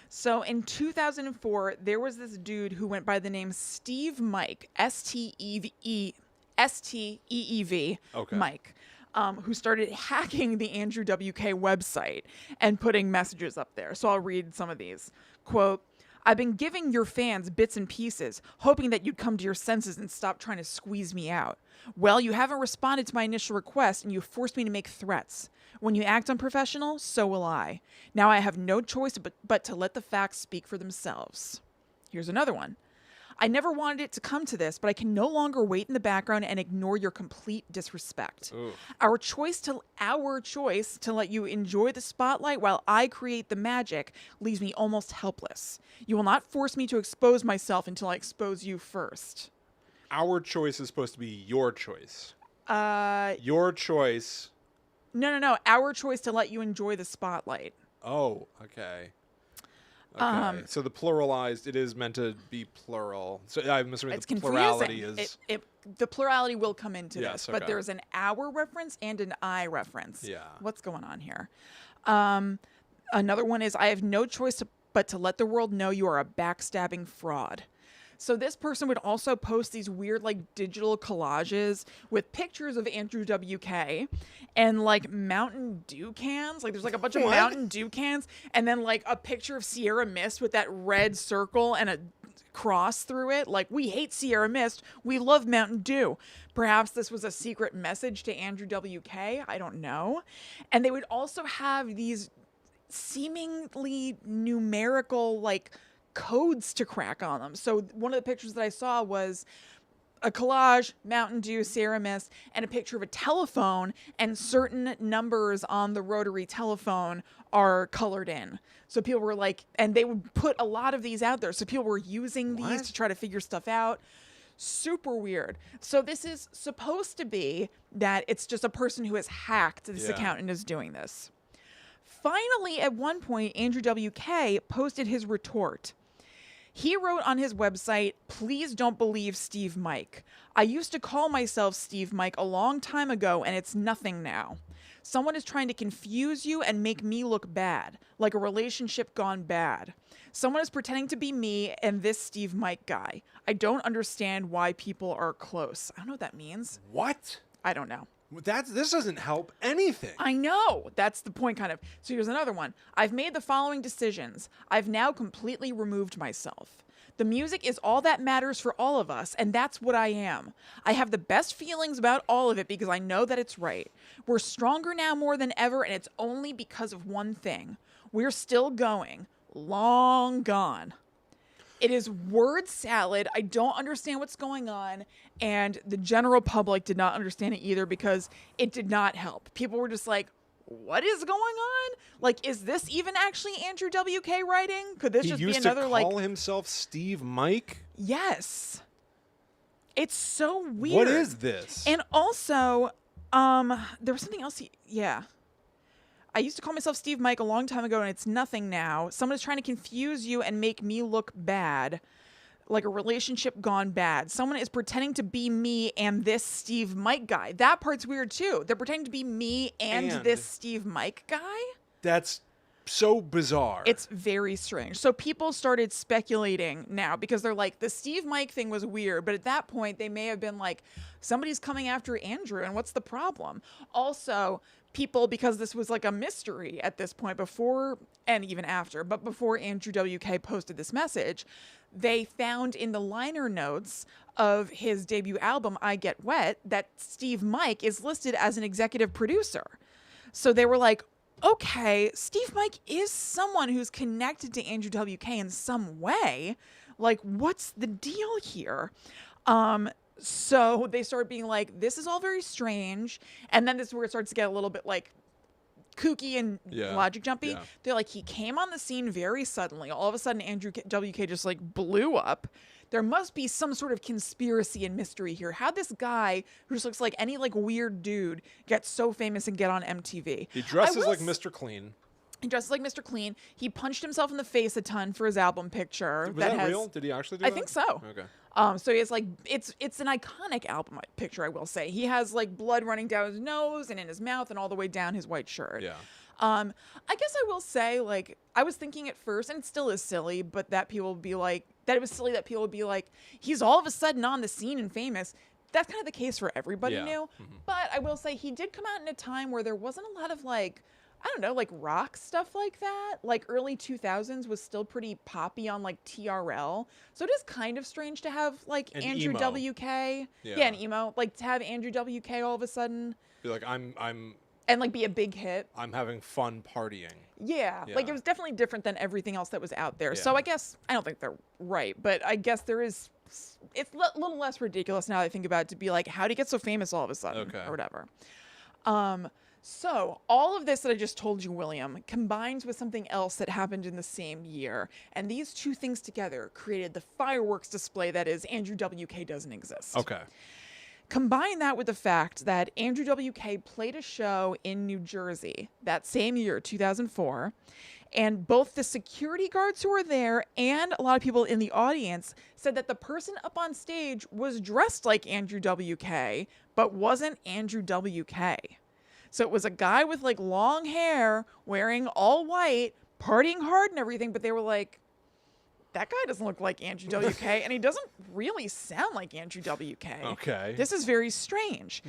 So in 2004, there was this dude who went by the name Steve Mike, Steeev, Okay. Mike, who started hacking the Andrew WK website and putting messages up there. So I'll read some of these. Quote, I've been giving your fans bits and pieces, hoping that you'd come to your senses and stop trying to squeeze me out. Well, you haven't responded to my initial request, and you forced me to make threats. When you act unprofessional, so will I. Now I have no choice but to let the facts speak for themselves. Here's another one. I never wanted it to come to this, but I can no longer wait in the background and ignore your complete disrespect. Ooh. Our choice to let you enjoy the spotlight while I create the magic leaves me almost helpless. You will not force me to expose myself until I expose you first. Our choice is supposed to be your choice. Uh, Your choice. no. Our choice to let you enjoy the spotlight. Oh, okay. Okay. So the pluralized, it is meant to be plural. So I'm assuming It's the confusing. plurality is. The plurality will come into Yes, this, but okay. there's an our reference and an I reference. Yeah. What's going on here? Another one is I have no choice but to let the world know you are a backstabbing fraud. So this person would also post these weird like digital collages with pictures of Andrew WK and like Mountain Dew cans. Like there's like a bunch of What? Mountain Dew cans and then like a picture of Sierra Mist with that red circle and a cross through it. Like, we hate Sierra Mist. We love Mountain Dew. Perhaps this was a secret message to Andrew WK. I don't know. And they would also have these seemingly numerical like codes to crack on them. So one of the pictures that I saw was a collage, Mountain Dew, Sierra Mist, and a picture of a telephone, and certain numbers on the rotary telephone are colored in. So people were like, and they would put a lot of these out there. So people were using these to try to figure stuff out. Super weird. So this is supposed to be that it's just a person who has hacked this account and is doing this. Finally, at one point, Andrew WK posted his retort. He wrote on his website, "Please don't believe Steve Mike. I used to call myself Steve Mike a long time ago, and it's nothing now. Someone is trying to confuse you and make me look bad, like a relationship gone bad. Someone is pretending to be me and this Steve Mike guy. I don't understand why people are close." I don't know what that means. What? I don't know. This doesn't help anything. I know. That's the point, kind of. So here's another one. I've made the following decisions. I've now completely removed myself. The music is all that matters for all of us, and that's what I am. I have the best feelings about all of it because I know that it's right. We're stronger now more than ever, and it's only because of one thing. We're still going. Long gone. It is word salad. I don't understand what's going on. And the general public did not understand it either because it did not help. People were just like, what is going on? Like, is this even actually Andrew WK writing? Could this just be another to call himself Steve Mike? Yes. It's so weird. What is this? And also, there was something else. I used to call myself Steve Mike a long time ago, and it's nothing now. Someone is trying to confuse you and make me look bad, like a relationship gone bad. Someone is pretending to be me and this Steve Mike guy. That part's weird, too. They're pretending to be me and this Steve Mike guy. That's so bizarre. It's very strange. So people started speculating now because they're like, the Steve Mike thing was weird. But at that point, they may have been like, somebody's coming after Andrew, and what's the problem? Also, people, because this was like a mystery at this point before and even after, but before Andrew WK posted this message, they found in the liner notes of his debut album, I Get Wet, that Steve Mike is listed as an executive producer. So they were like, okay, Steve Mike is someone who's connected to Andrew WK in some way. Like, what's the deal here? So they started being like, this is all very strange. And then this is where it starts to get a little bit like kooky and logic jumpy. They're like, he came on the scene very suddenly. All of a sudden, Andrew WK just like blew up. there must be some sort of conspiracy and mystery here. How'd this guy who just looks like any like weird dude get so famous and get on MTV? He dresses like Mr. Clean. He dresses like Mr. Clean. He punched himself in the face a ton for his album picture. Was that real? Did he actually do I that? think so. Okay. So he has like it's an iconic album picture, I will say. He has like blood running down his nose and in his mouth and all the way down his white shirt. Yeah. I guess I will say, like, I was thinking at first, and it still is silly, but that people would be like, that it was silly that people would be like, he's all of a sudden on the scene and famous. That's kind of the case for everybody new. But I will say he did come out in a time where there wasn't a lot of like, I don't know, like rock stuff like that. Like early 2000s was still pretty poppy on like TRL. So it is kind of strange to have like And Andrew emo. W.K. Yeah, and emo. Like to have Andrew W.K. all of a sudden. Be like, And like be a big hit. I'm having fun partying. Yeah, like it was definitely different than everything else that was out there. Yeah. So I guess, I don't think they're right, but I guess there is, it's a little less ridiculous now that I think about it to be like, how'd he get so famous all of a sudden or whatever. So all of this that I just told you, William, combines with something else that happened in the same year. And these two things together created the fireworks display that is Andrew W.K. doesn't exist. Okay. Combine that with the fact that Andrew W.K. played a show in New Jersey that same year, 2004, and both the security guards who were there and a lot of people in the audience said that the person up on stage was dressed like Andrew W.K., but wasn't Andrew W.K. So it was a guy with like long hair, wearing all white, partying hard and everything, but they were like, that guy doesn't look like Andrew W.K. and he doesn't really sound like Andrew W.K. Okay. This is very strange.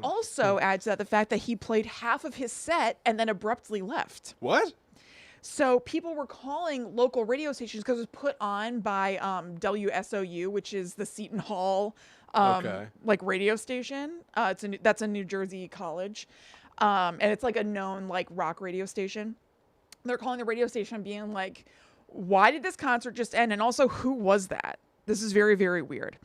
Also adds to that the fact that he played half of his set and then abruptly left. What? So people were calling local radio stations because it was put on by WSOU, which is the Seton Hall like radio station. That's a New Jersey college. And it's like a known like rock radio station. They're calling the radio station and being like, why did this concert just end? And also, who was that? This is very, very weird.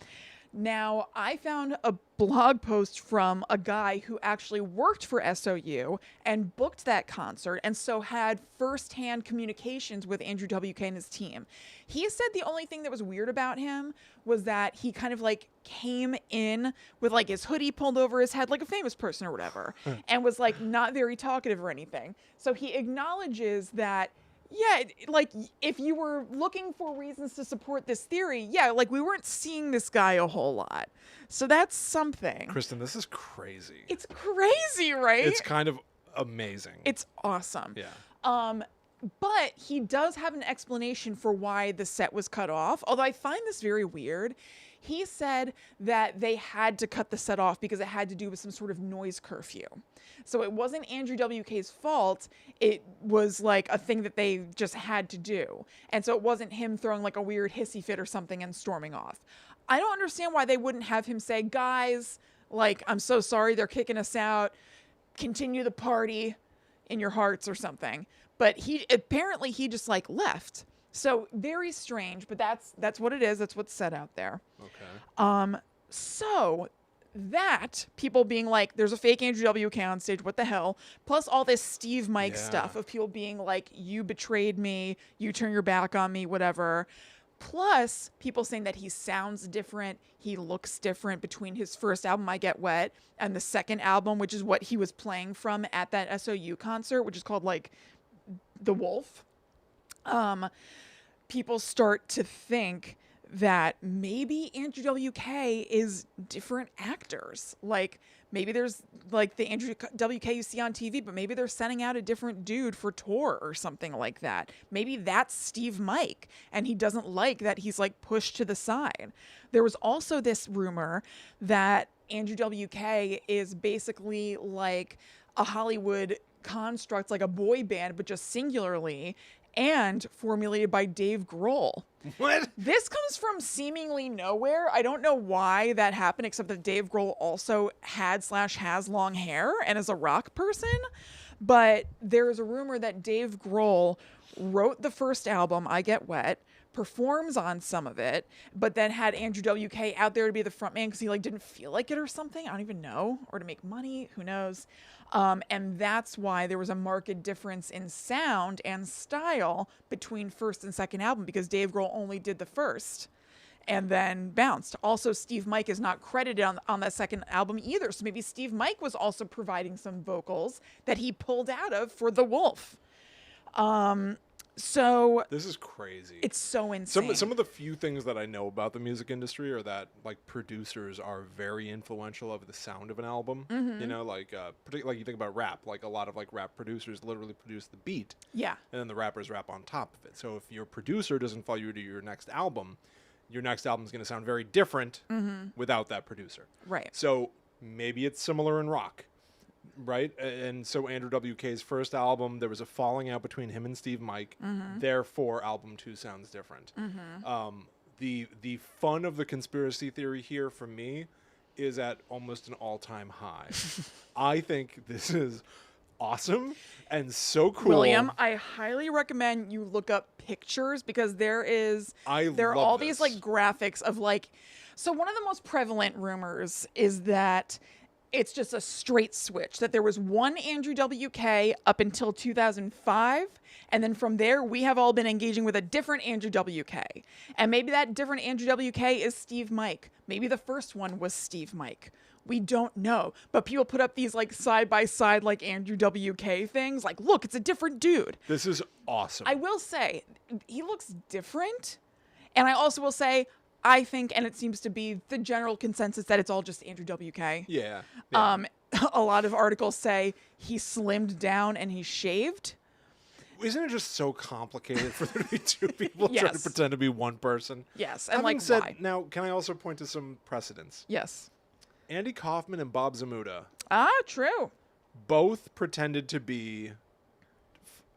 Now, I found a blog post from a guy who actually worked for SOU and booked that concert and so had firsthand communications with Andrew W.K. and his team. He said the only thing that was weird about him was that he kind of like came in with like his hoodie pulled over his head like a famous person or whatever and was like not very talkative or anything. So he acknowledges that yeah, like if you were looking for reasons to support this theory, yeah, like we weren't seeing this guy a whole lot. So that's something. Kristen, this is crazy. It's crazy, right? It's kind of amazing. It's awesome. Yeah. But he does have an explanation for why the set was cut off, although I find this very weird. He said that they had to cut the set off because it had to do with some sort of noise curfew. So it wasn't Andrew W.K.'s fault. It was like a thing that they just had to do. And so it wasn't him throwing like a weird hissy fit or something and storming off. I don't understand why they wouldn't have him say, guys, like, I'm so sorry they're kicking us out. Continue the party in your hearts or something. But he just like left. So very strange, but that's what it is. That's what's said out there. Okay. So that people being like, there's a fake Andrew W.K. on stage, what the hell? Plus all this Steve Mike stuff of people being like, you betrayed me, you turn your back on me, whatever. Plus people saying that he sounds different, he looks different between his first album, I Get Wet, and the second album, which is what he was playing from at that SOU concert, which is called like The Wolf. People start to think that maybe Andrew W.K. is different actors. Like maybe there's like the Andrew W.K. you see on TV, but maybe they're sending out a different dude for tour or something like that. Maybe that's Steve Mike and he doesn't like that he's like pushed to the side. There was also this rumor that Andrew W.K. is basically like a Hollywood construct, like a boy band, but just singularly, and formulated by Dave Grohl. What? This comes from seemingly nowhere. I don't know why that happened, except that Dave Grohl also has long hair and is a rock person. But there's a rumor that Dave Grohl wrote the first album, I Get Wet, performs on some of it, but then had Andrew W.K. out there to be the front man because he like didn't feel like it or something. I don't even know. Or to make money. Who knows? And that's why there was a marked difference in sound and style between first and second album, because Dave Grohl only did the first. and then bounced. Also, Steve Mike is not credited on that second album either. So maybe Steve Mike was also providing some vocals that he pulled out of for The Wolf. So This is crazy. it's so insane. Some of the few things that I know about the music industry are that like producers are very influential over the sound of an album. Mm-hmm. You know, like like you think about rap, like a lot of like rap producers literally produce the beat, Yeah. and then the rappers rap on top of it. So if your producer doesn't follow you to your next album is going to sound very different without that producer. Right. So maybe it's similar in rock. Right, and so Andrew W.K's first album, there was a falling out between him and Steve Mike. Therefore, album 2 sounds different. The fun of the conspiracy theory here for me is at almost an all-time high. I think this is awesome and so cool. William, I highly recommend you look up pictures because there are love all this. these like graphics of like. So one of the most prevalent rumors is that it's just a straight switch, that there was one Andrew W.K. up until 2005. And then from there, we have all been engaging with a different Andrew W.K. And maybe that different Andrew W.K. is Steve Mike. Maybe the first one was Steve Mike. We don't know. But people put up these like side by side like Andrew W.K. things. Like, look, it's a different dude. This is awesome. I will say, he looks different. And I also will say, I think, and it seems to be the general consensus, that it's all just Andrew W.K. Yeah. A lot of articles say he slimmed down and he shaved. Isn't it just so complicated for there to be two people trying to Yes. pretend to be one person? Yes, and Having like said, why? now, can I also point to some precedents? Yes. Andy Kaufman and Bob Zamuda Ah, true. both pretended to be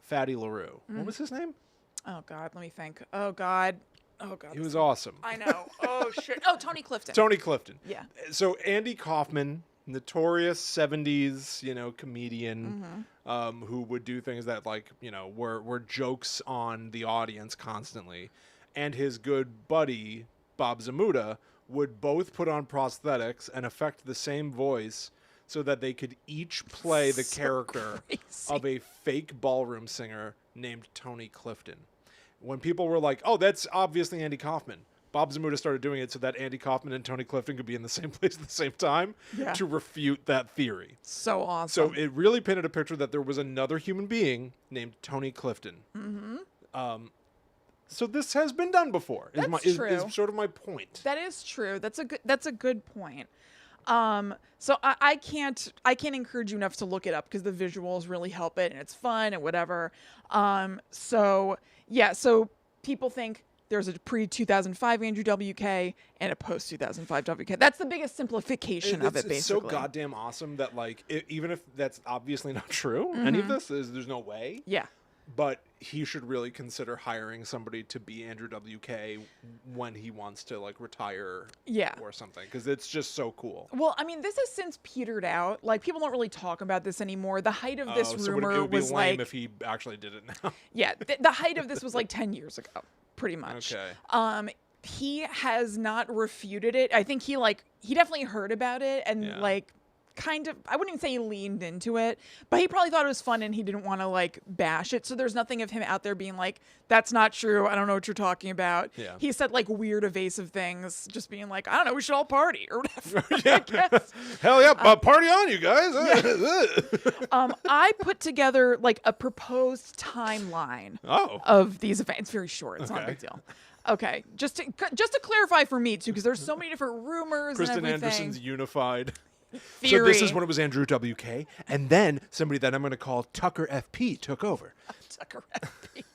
Fatty LaRue. What was his name? Oh God, let me think. Oh God. Oh God. He was awesome. I know. Oh shit. Oh, Tony Clifton. Tony Clifton. Yeah. So Andy Kaufman, notorious 70s, comedian, who would do things that were jokes on the audience constantly. And his good buddy, Bob Zamuda, would both put on prosthetics and affect the same voice so that they could each play the character crazy. of a fake ballroom singer named Tony Clifton. When people were like, oh, that's obviously Andy Kaufman, Bob Zamuda started doing it so that Andy Kaufman and Tony Clifton could be in the same place at the same time to refute that theory. So awesome. So it really painted a picture that there was another human being named Tony Clifton. So this has been done before. That's true. Is sort of my point. That is true. That's a good point. So I can't encourage you enough to look it up because the visuals really help it and it's fun and whatever. So people think there's a pre-2005 Andrew W.K. and a post-2005 W.K. That's the biggest simplification of it, basically. It's so goddamn awesome that even if that's obviously not true, any of this there's no way. Yeah. But he should really consider hiring somebody to be Andrew W.K. when he wants to retire or something, because it's just so cool. Well, I mean, this has since petered out. Like, people don't really talk about this anymore. The height of this rumor it would be was lame if he actually did it now. Yeah, the height of this was 10 years ago, pretty much. Okay. He has not refuted it. I think he definitely heard about it and kind of, I wouldn't even say he leaned into it, but he probably thought it was fun and he didn't want to bash it. So there's nothing of him out there being like, that's not true. I don't know what you're talking about. Yeah. He said weird evasive things, just being like, I don't know, we should all party or whatever. Yeah. I guess. Hell yeah, party on, you guys. I put together a proposed timeline of these events. It's very short. It's not a big deal. Okay, just to clarify for me too, because there's so many different rumors. Kristen and everything. Anderson's unified. Theory. So this is when it was Andrew W.K. and then somebody that I'm going to call Tucker F.P. took over. Tucker F.P.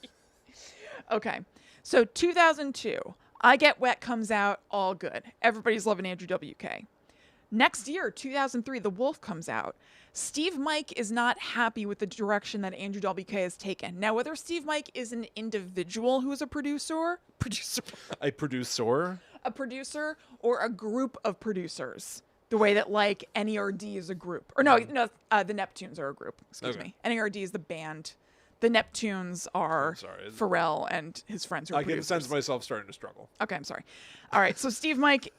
Okay, so 2002, I Get Wet comes out, all good. Everybody's loving Andrew W.K. Next year, 2003, The Wolf comes out. Steve Mike is not happy with the direction that Andrew W.K. has taken. Now, whether Steve Mike is an individual who is a producer, A producer, or a group of producers, the way that NERD is a group, or no, the Neptunes are a group. Excuse me. NERD is the band. The Neptunes are Pharrell and his friends who are I producers. get the sense of myself starting to struggle. Okay, I'm sorry. All right, so Steve Mike,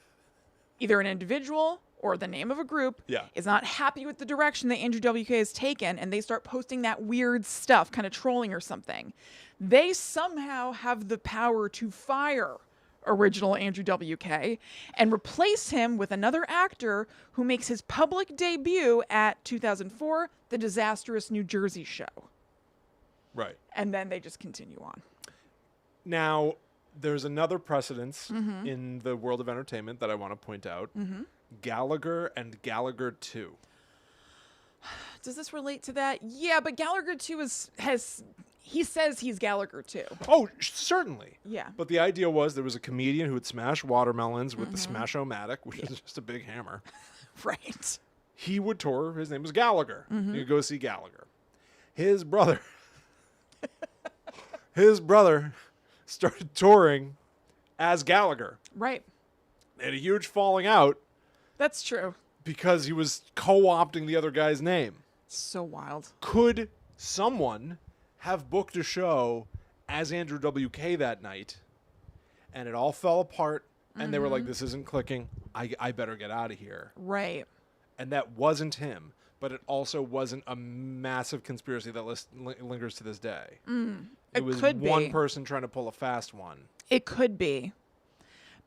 either an individual or the name of a group, is not happy with the direction that Andrew W.K. has taken, and they start posting that weird stuff, kind of trolling or something. They somehow have the power to fire original Andrew W.K. and replace him with another actor who makes his public debut at 2004, The Disastrous New Jersey Show. Right. And then they just continue on. Now, there's another precedence in the world of entertainment that I want to point out. Gallagher and Gallagher 2. Does this relate to that? Yeah, but Gallagher 2 he says he's Gallagher 2. Oh, certainly. Yeah. But the idea was there was a comedian who would smash watermelons with the Smash-O-Matic, which is just a big hammer. Right. He would tour. His name was Gallagher. You could go see Gallagher. His brother started touring as Gallagher. Right. They had a huge falling out That's true. because he was co-opting the other guy's name. So wild. Could someone have booked a show as Andrew W.K. that night, and it all fell apart, and they were like, this isn't clicking, I better get out of here. Right. And that wasn't him, but it also wasn't a massive conspiracy that lingers to this day. It was could one be. person trying to pull a fast one. It could be.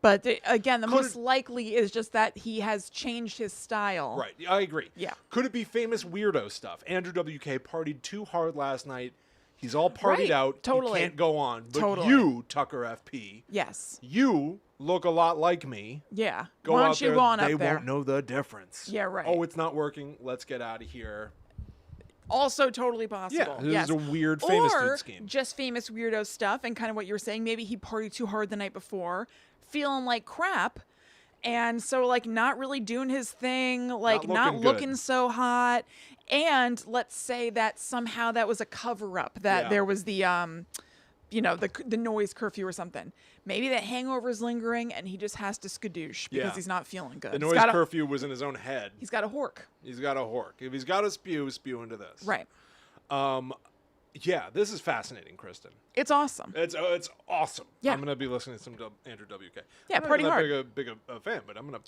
But again, the most likely is just that he has changed his style. Right, I agree. Yeah. Could it be famous weirdo stuff? Andrew W.K. partied too hard last night. He's all partied Right, out. totally. He can't go on. But Totally. you, Tucker F.P., Yes. you look a lot like me. Yeah. Go Why out don't you there, go on they up there? won't know the difference. Yeah, right. Oh, it's not working. Let's get out of here. Also totally possible. Yeah, this yes. is a weird famous or dude scheme. just famous weirdo stuff and kind of what you were saying. Maybe he partied too hard the night before, feeling like crap. And so, like, not really doing his thing, like, not looking looking good. so hot. And let's say that somehow that was a cover-up, that Yeah. there was the, the noise curfew or something. Maybe that hangover is lingering and he just has to skadoosh because Yeah. he's not feeling good. The He's noise got a- curfew was in his own head. He's got a hork. He's got a hork. If he's got to spew into this. Right. Yeah, this is fascinating, Kristen. It's awesome. It's awesome. Yeah. I'm gonna be listening to some Andrew W.K. Yeah, I'm not party even hard. that big a fan, but I'm gonna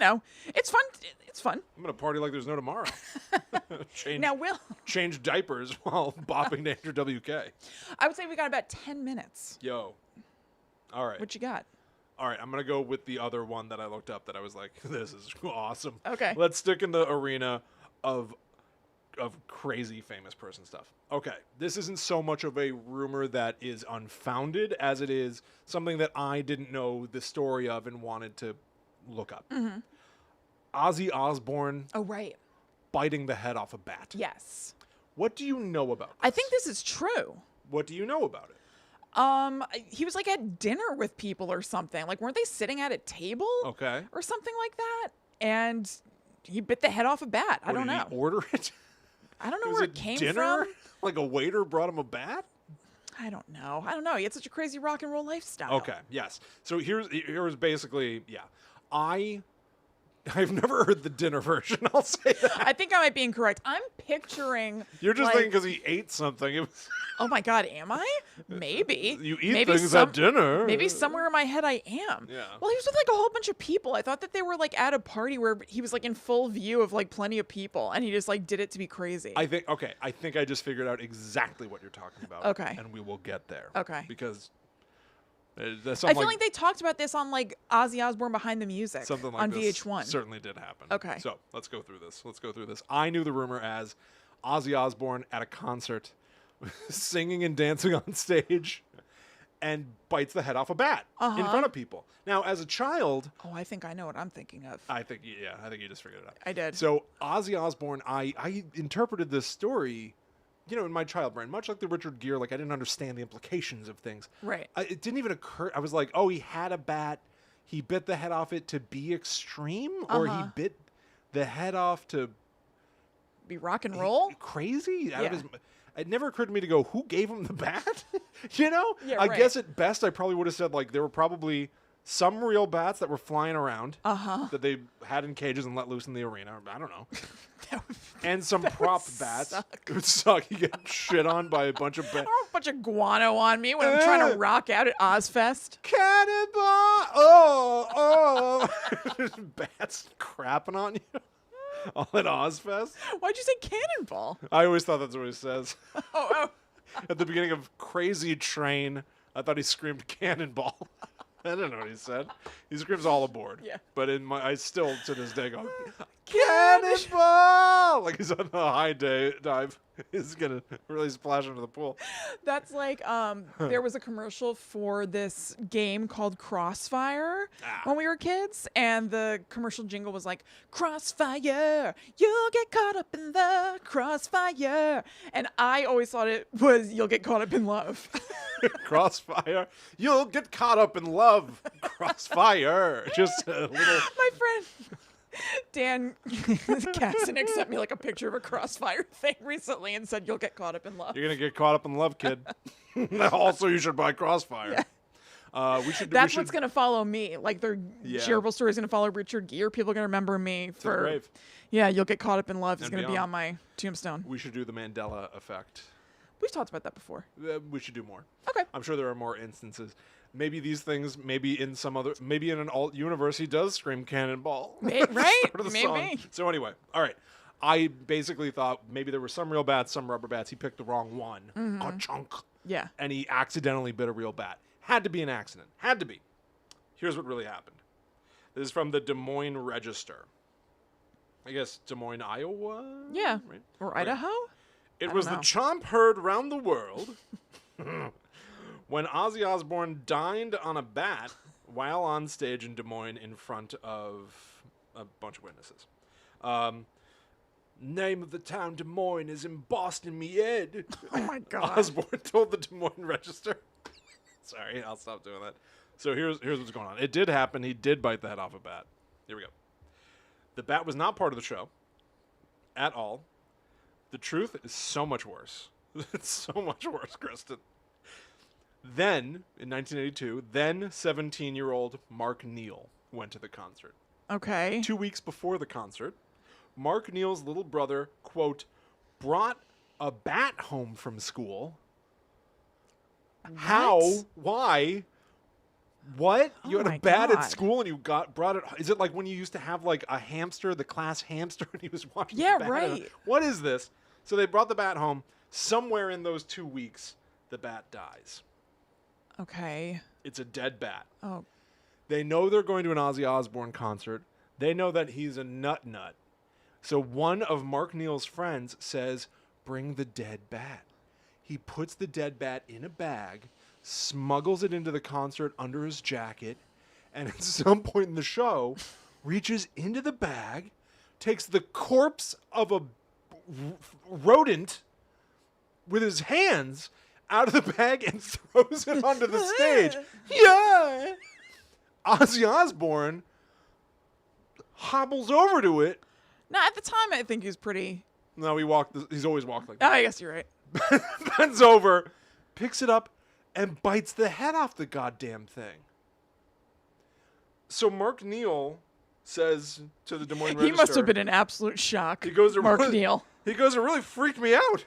No, it's fun. It's fun. party like there's no tomorrow. change Now, Will, change diapers while bopping to Andrew W.K. I would say we got about 10 minutes. Yo. All right. What you got? All right, I'm going to go with the other one that I looked up that I was like, this is awesome. Okay. Let's stick in the arena of crazy famous person stuff. Okay, this isn't so much of a rumor that is unfounded as it is something that I didn't know the story of and wanted to look up. Ozzy Osbourne Oh, right. biting the head off a bat. Yes. What do you know about this? I think this is true. What do you know about it? He was like at dinner with people or something. Like, weren't they sitting at a table? Okay. Or something like that? And he bit the head off a bat. I don't know. Did he order it? I don't know Was where it it came dinner? from. Like a waiter brought him a bat? I don't know. He had such a crazy rock and roll lifestyle. Okay, yes. So here's basically, I've never heard the dinner version, I'll say that. I think I might be incorrect. I'm picturing. You're just like, thinking because he ate something. It was, Oh my God, am I? Maybe. you eat maybe things at dinner. Maybe somewhere in my head I am. Yeah. Well, he was with like a whole bunch of people. I thought that they were like at a party where he was like in full view of like plenty of people, and he just like did it to be crazy. I think I just figured out exactly what you're talking about. Okay. And we will get there. Okay. Because that's I feel like they talked about this on like Ozzy Osbourne Behind the Music something like on this VH1. certainly did happen. Okay. So let's go through this. I knew the rumor as Ozzy Osbourne at a concert, singing and dancing on stage, and bites the head off a bat in front of people. Now, as a child, Oh, I think I know what I'm thinking of. I think you just figured it out. I did. So Ozzy Osbourne, I interpreted this story, in my child brain, much like the Richard Gere, like I didn't understand the implications of things. Right. It didn't even occur. I was like, oh, he had a bat. He bit the head off it to be extreme, or he bit the head off to Be rock and roll? crazy. Out of Yeah. his, it never occurred to me to go, who gave him the bat? Yeah, right. I guess at best I probably would have said like there were probably some real bats that were flying around that they had in cages and let loose in the arena. I don't know. That would- And some prop bats. suck. It would suck. You get shit on by a bunch of bats. I don't want a bunch of guano on me when I'm trying to rock out at Ozfest. Cannonball! Oh! Bats crapping on you. All at Ozfest. Why'd you say cannonball? I always thought that's what he says. Oh, At the beginning of Crazy Train, I thought he screamed cannonball. I don't know what he said. He screams all aboard. Yeah. But I still to this day go, cannonball! Like he's on a high dive. He's gonna really splash into the pool. That's like there was a commercial for this game called Crossfire when we were kids, and the commercial jingle was like, Crossfire, you'll get caught up in the crossfire. And I always thought it was you'll get caught up in love. Crossfire, you'll get caught up in love. Crossfire, just a little. My friend Dan Kastanek sent me like a picture of a crossfire thing recently and said you'll get caught up in love. You're gonna get caught up in love, kid. Also, you should buy Crossfire. Yeah. That's what's gonna follow me. Like their Yeah. shareable story is gonna follow Richard Gere. People are gonna remember me the for grave. Yeah, you'll get caught up in love is And gonna be beyond. on my tombstone. We should do the Mandela effect. We've talked about that before. We should do more. Okay. I'm sure there are more instances. Maybe these things, maybe in an alt universe, he does scream cannonball. Right? Start of the Maybe. song. So anyway, all right. I basically thought maybe there were some real bats, some rubber bats. He picked the wrong one. A chunk. Yeah. And he accidentally bit a real bat. Had to be an accident. Had to be. Here's what really happened. This is from the Des Moines Register. I guess Des Moines, Iowa? Yeah. Right? Or Right. Idaho? It I was don't the know. chomp heard round the world when Ozzy Osbourne dined on a bat while on stage in Des Moines in front of a bunch of witnesses. Name of the town Des Moines is embossed in me head. Oh my god. Osbourne told the Des Moines Register. Sorry, I'll stop doing that. So here's what's going on. It did happen. He did bite the head off a bat. Here we go. The bat was not part of the show at all. The truth is so much worse. It's so much worse, Kristen. Then, in 1982, then 17-year-old Mark Neal went to the concert. Okay. 2 weeks before the concert, Mark Neal's little brother, quote, brought a bat home from school. How? Why? What? Oh You had my a bat God. at school and you brought it. Is it like when you used to have like a hamster, the class hamster, and he was watching Yeah, the bat? right. What is this? So they brought the bat home. Somewhere in those 2 weeks, the bat dies. Okay. It's a dead bat. Oh. They know they're going to an Ozzy Osbourne concert. They know that he's a nut. So one of Mark Neal's friends says, bring the dead bat. He puts the dead bat in a bag, smuggles it into the concert under his jacket, and at some point in the show, reaches into the bag, takes the corpse of a rodent with his hands out of the bag and throws it onto the stage. Yeah! Ozzy Osbourne hobbles over to it. No, at the time I think he was pretty. No, he's always walked like Oh, that. I guess you're right. Bends over, picks it up, and bites the head off the goddamn thing. So Mark Neal says to the Des Moines Register, He must have been in absolute shock. He goes, Mark really, Neal. He goes, it really freaked me out.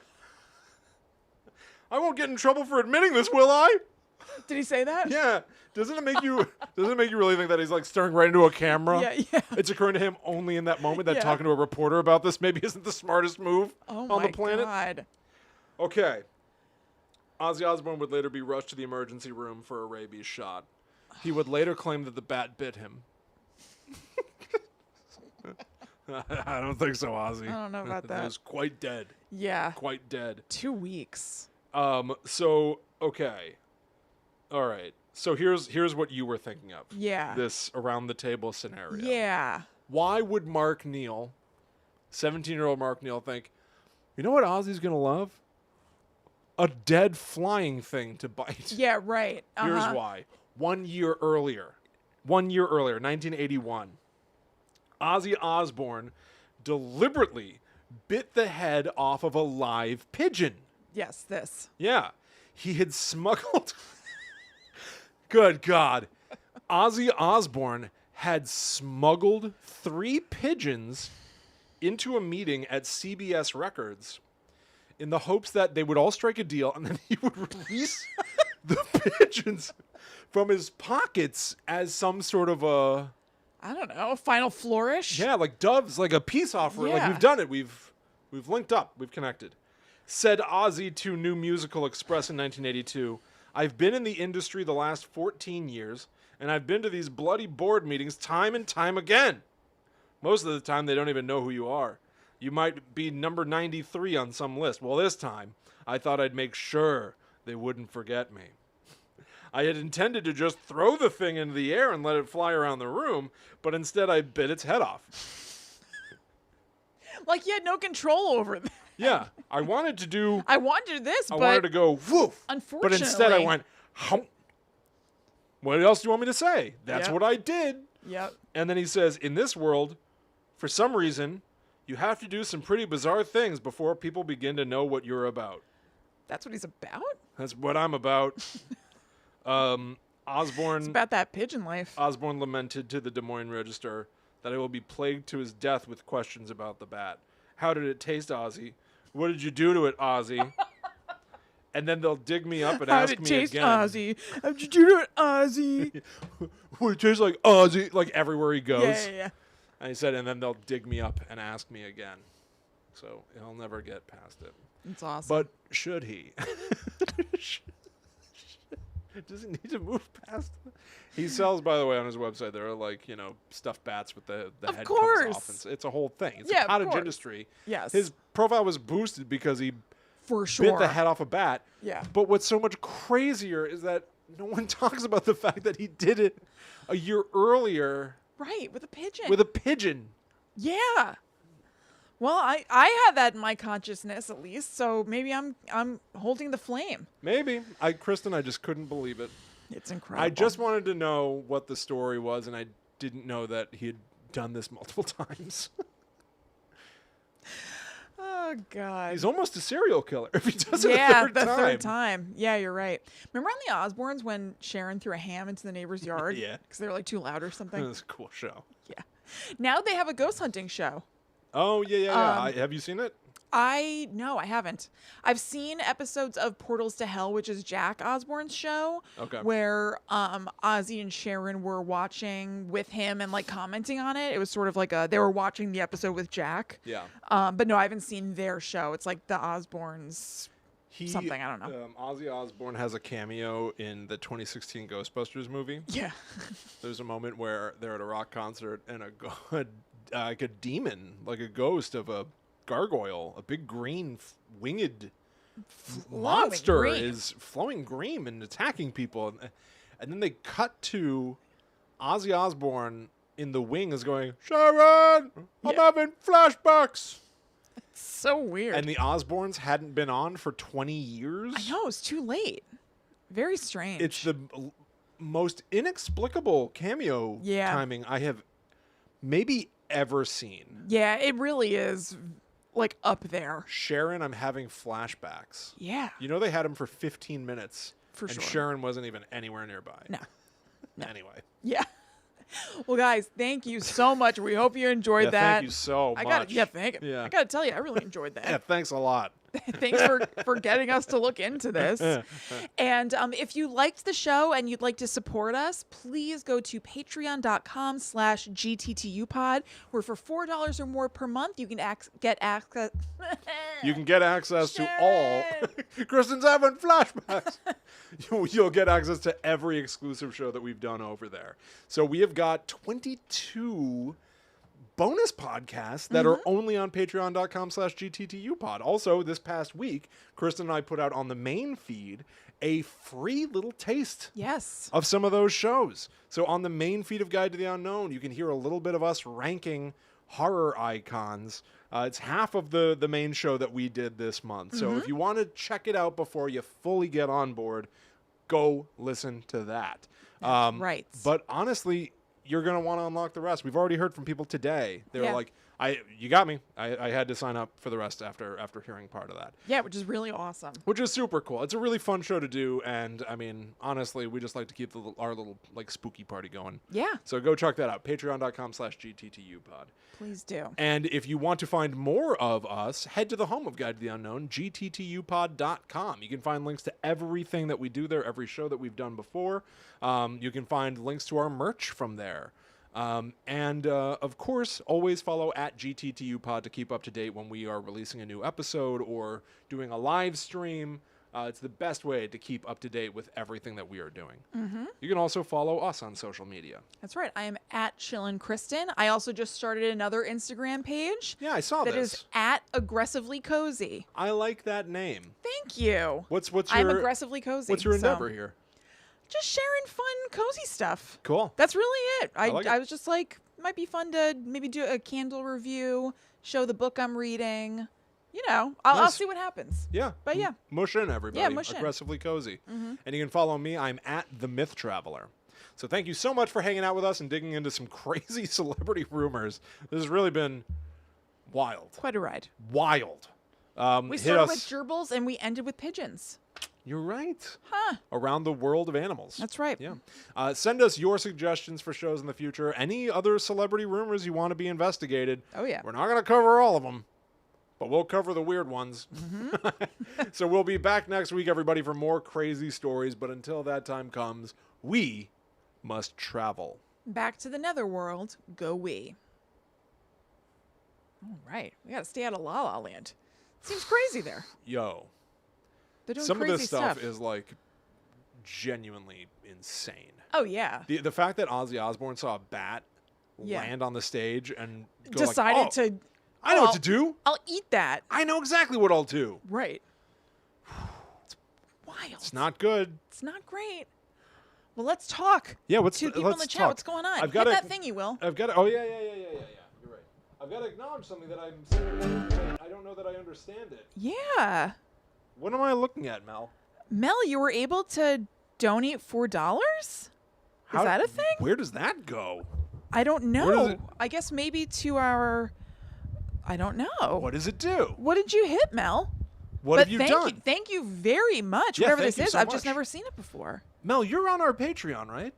I won't get in trouble for admitting this, will I? Did he say that? Yeah. Doesn't it make you really think that he's like staring right into a camera? Yeah. It's occurring to him only in that moment that Yeah. talking to a reporter about this maybe isn't the smartest move Oh on my the planet. god. Okay. Ozzy Osbourne would later be rushed to the emergency room for a rabies shot. He would later claim that the bat bit him. I don't think so, Ozzy. I don't know about He that. was quite dead. Yeah. Quite dead. 2 weeks. So, okay. All right. So here's what you were thinking of. Yeah. This around the table scenario. Yeah. Why would Mark Neal, 17-year-old Mark Neal, think, you know what Ozzy's going to love? A dead flying thing to bite. Yeah, right. Here's why. 1 year earlier, 1981, Ozzy Osbourne deliberately bit the head off of a live pigeon. Yes, this. Yeah. He had smuggled... Good God. Ozzy Osbourne had smuggled 3 pigeons into a meeting at CBS Records in the hopes that they would all strike a deal and then he would release the pigeons from his pockets as some sort of a... I don't know. Final flourish? Yeah, like doves, like a peace offering. Like Yeah. we've done it. We've linked up. We've connected. Said Ozzy to New Musical Express in 1982, I've been in the industry the last 14 years, And I've been to these bloody board meetings time and time again. Most of the time, they don't even know who you are. You might be number 93 on some list. Well, this time, I thought I'd make sure they wouldn't forget me. I had intended to just throw the thing into the air and let it fly around the room, but instead I bit its head off. Like you had no control over that. Yeah, I wanted to do... I wanted this, I but wanted to go, woof. unfortunately... But instead I went, hump. What else do you want me to say? That's Yep. what I did. Yep. And then he says, in this world, for some reason, you have to do some pretty bizarre things before people begin to know what you're about. That's what he's about? That's what I'm about. It's Osborne about that pigeon life. Osborne lamented to the Des Moines Register that I will be plagued to his death with questions about the bat. How did it taste, Ozzy? What did you do to it, Ozzy? And then they'll dig me up and How ask did it me taste, again. Ozzy? How'd you do it, Ozzy? What it tastes like, Ozzy? Like everywhere he goes. Yeah. And he said, and then they'll dig me up and ask me again. So he'll never get past it. It's awesome. But should he? Does he need to move past it? He sells, by the way, on his website, there are like, stuffed bats with the Of head course. comes off. It's a whole thing. It's Yeah, a of cottage course. industry. Yes. His profile was boosted because he For sure. bit the head off a bat. Yeah. But what's so much crazier is that no one talks about the fact that he did it a year earlier Right, with a pigeon. with a pigeon. Yeah. Well, I had that in my consciousness at least, so maybe I'm holding the flame. Maybe. Kristen, I just couldn't believe it. It's incredible. I just wanted to know what the story was, and I didn't know that he had done this multiple times. Oh God. He's almost a serial killer if he does it Yeah, a third the time. third time. Yeah, you're right. Remember on the Osbournes when Sharon threw a ham into the neighbor's yard? Yeah. Because they were like too loud or It something. was a cool show. Yeah. Now they have a ghost hunting show. Oh, yeah. Have you seen it? No, I haven't. I've seen episodes of Portals to Hell, which is Jack Osbourne's show, Okay. where Ozzy and Sharon were watching with him and like commenting on it. It was sort of like they were watching the episode with Jack. Yeah. But no, I haven't seen their show. It's like the Osbournes something, I don't know. Ozzy Osbourne has a cameo in the 2016 Ghostbusters movie. Yeah. There's a moment where they're at a rock concert and like a demon, like a ghost of a gargoyle, a big green winged monster green. is flowing green and attacking people. And then they cut to Ozzy Osbourne in the wing is going, Sharon, I'm having flashbacks. So weird. And the Osbournes hadn't been on for 20 years. I know, it's too late. Very strange. It's the most inexplicable cameo timing I have maybe ever seen. Yeah, it really is like up there. Sharon, I'm having flashbacks. Yeah. You know they had him for 15 minutes. For and sure. Sharon wasn't even anywhere nearby. No. Anyway. Yeah. Well, guys, thank you so much. We hope you enjoyed that. Thank you so much. Thank you. Yeah. I gotta tell you, I really enjoyed that. Yeah, thanks a lot. Thanks for getting us to look into this. And if you liked the show and you'd like to support us, please go to patreon.com/gttupod, where for $4 or more per month, you can get access. You can get access to all. Kristen's having flashbacks. You'll get access to every exclusive show that we've done over there. So we have got 22 bonus podcasts that are only on patreon.com/gttupod. Also, this past week, Kristen and I put out on the main feed a free little taste of some of those shows. So on the main feed of Guide to the Unknown, you can hear a little bit of us ranking horror icons. It's half of the main show that we did this month. So if you want to check it out before you fully get on board, go listen to that. Right. But honestly, you're going to want to unlock the rest. We've already heard from people today. They were Yeah. like, you got me. I had to sign up for the rest after hearing part of that. Yeah, which is really awesome. Which is super cool. It's a really fun show to do. And I mean, honestly, we just like to keep our little like spooky party going. Yeah. So go check that out. Patreon.com/gttupod. Please do. And if you want to find more of us, head to the home of Guide to the Unknown, gttupod.com. You can find links to everything that we do there, every show that we've done before. You can find links to our merch from there. And of course, always follow at GTTUpod to keep up to date when we are releasing a new episode or doing a live stream. It's the best way to keep up to date with everything that we are doing. Mm-hmm. You can also follow us on social media. That's right. I am at Chillin' Kristen. I also just started another Instagram page. Yeah, I saw that this. is at Aggressively Cozy. I like that name. Thank you. What's your I'm Aggressively Cozy. What's your so endeavor here? just sharing fun, cozy stuff. Cool. That's really it. like it. I was just like, might be fun to maybe do a candle review, show the book I'm reading. You know, I'll Nice. see what happens. Yeah. But yeah. Mush in, everybody. Yeah, mush in. Aggressively Cozy. And you can follow me. I'm at The Myth Traveler. So thank you so much for hanging out with us and digging into some crazy celebrity rumors. This has really been wild. Quite a ride. Wild. We hit started us. with gerbils and we ended with pigeons. You're right. Huh. Around the world of animals. That's right. Yeah. Send us your suggestions for shows in the future. Any other celebrity rumors you want to be investigated. Oh, yeah. We're not going to cover all of them, but we'll cover the weird ones. So we'll be back next week, everybody, for more crazy stories. But until that time comes, we must travel. Back to the netherworld, go we. All right. We got to stay out of La La Land. Seems crazy there. Yo. They're doing Some of crazy this stuff is like genuinely insane. Oh, yeah. The fact that Ozzy Osbourne saw a bat Yeah. land on the stage and go Decided like, oh, to. I know oh, what to do. I'll eat that. I know exactly what I'll do. Right. It's wild. It's not good. It's not great. Well, let's talk. Yeah, what's to the- people in let's the chat. talk. What's going on? I've Hit gotta- that thing, you will. I've got to. Oh yeah. You're right. I've got to acknowledge something that I'm saying. I don't know that I understand it. Yeah. What am I looking at, Mel? Mel, you were able to donate $4? Is that a thing? Where does that go? I don't Where does know. it- I guess maybe to our. I don't know. What does it do? What did you hit, Mel? What But have you thank done? You, thank you very much. Yeah, Whatever thank this you is, so I've just much. never seen it before. Mel, you're on our Patreon, right?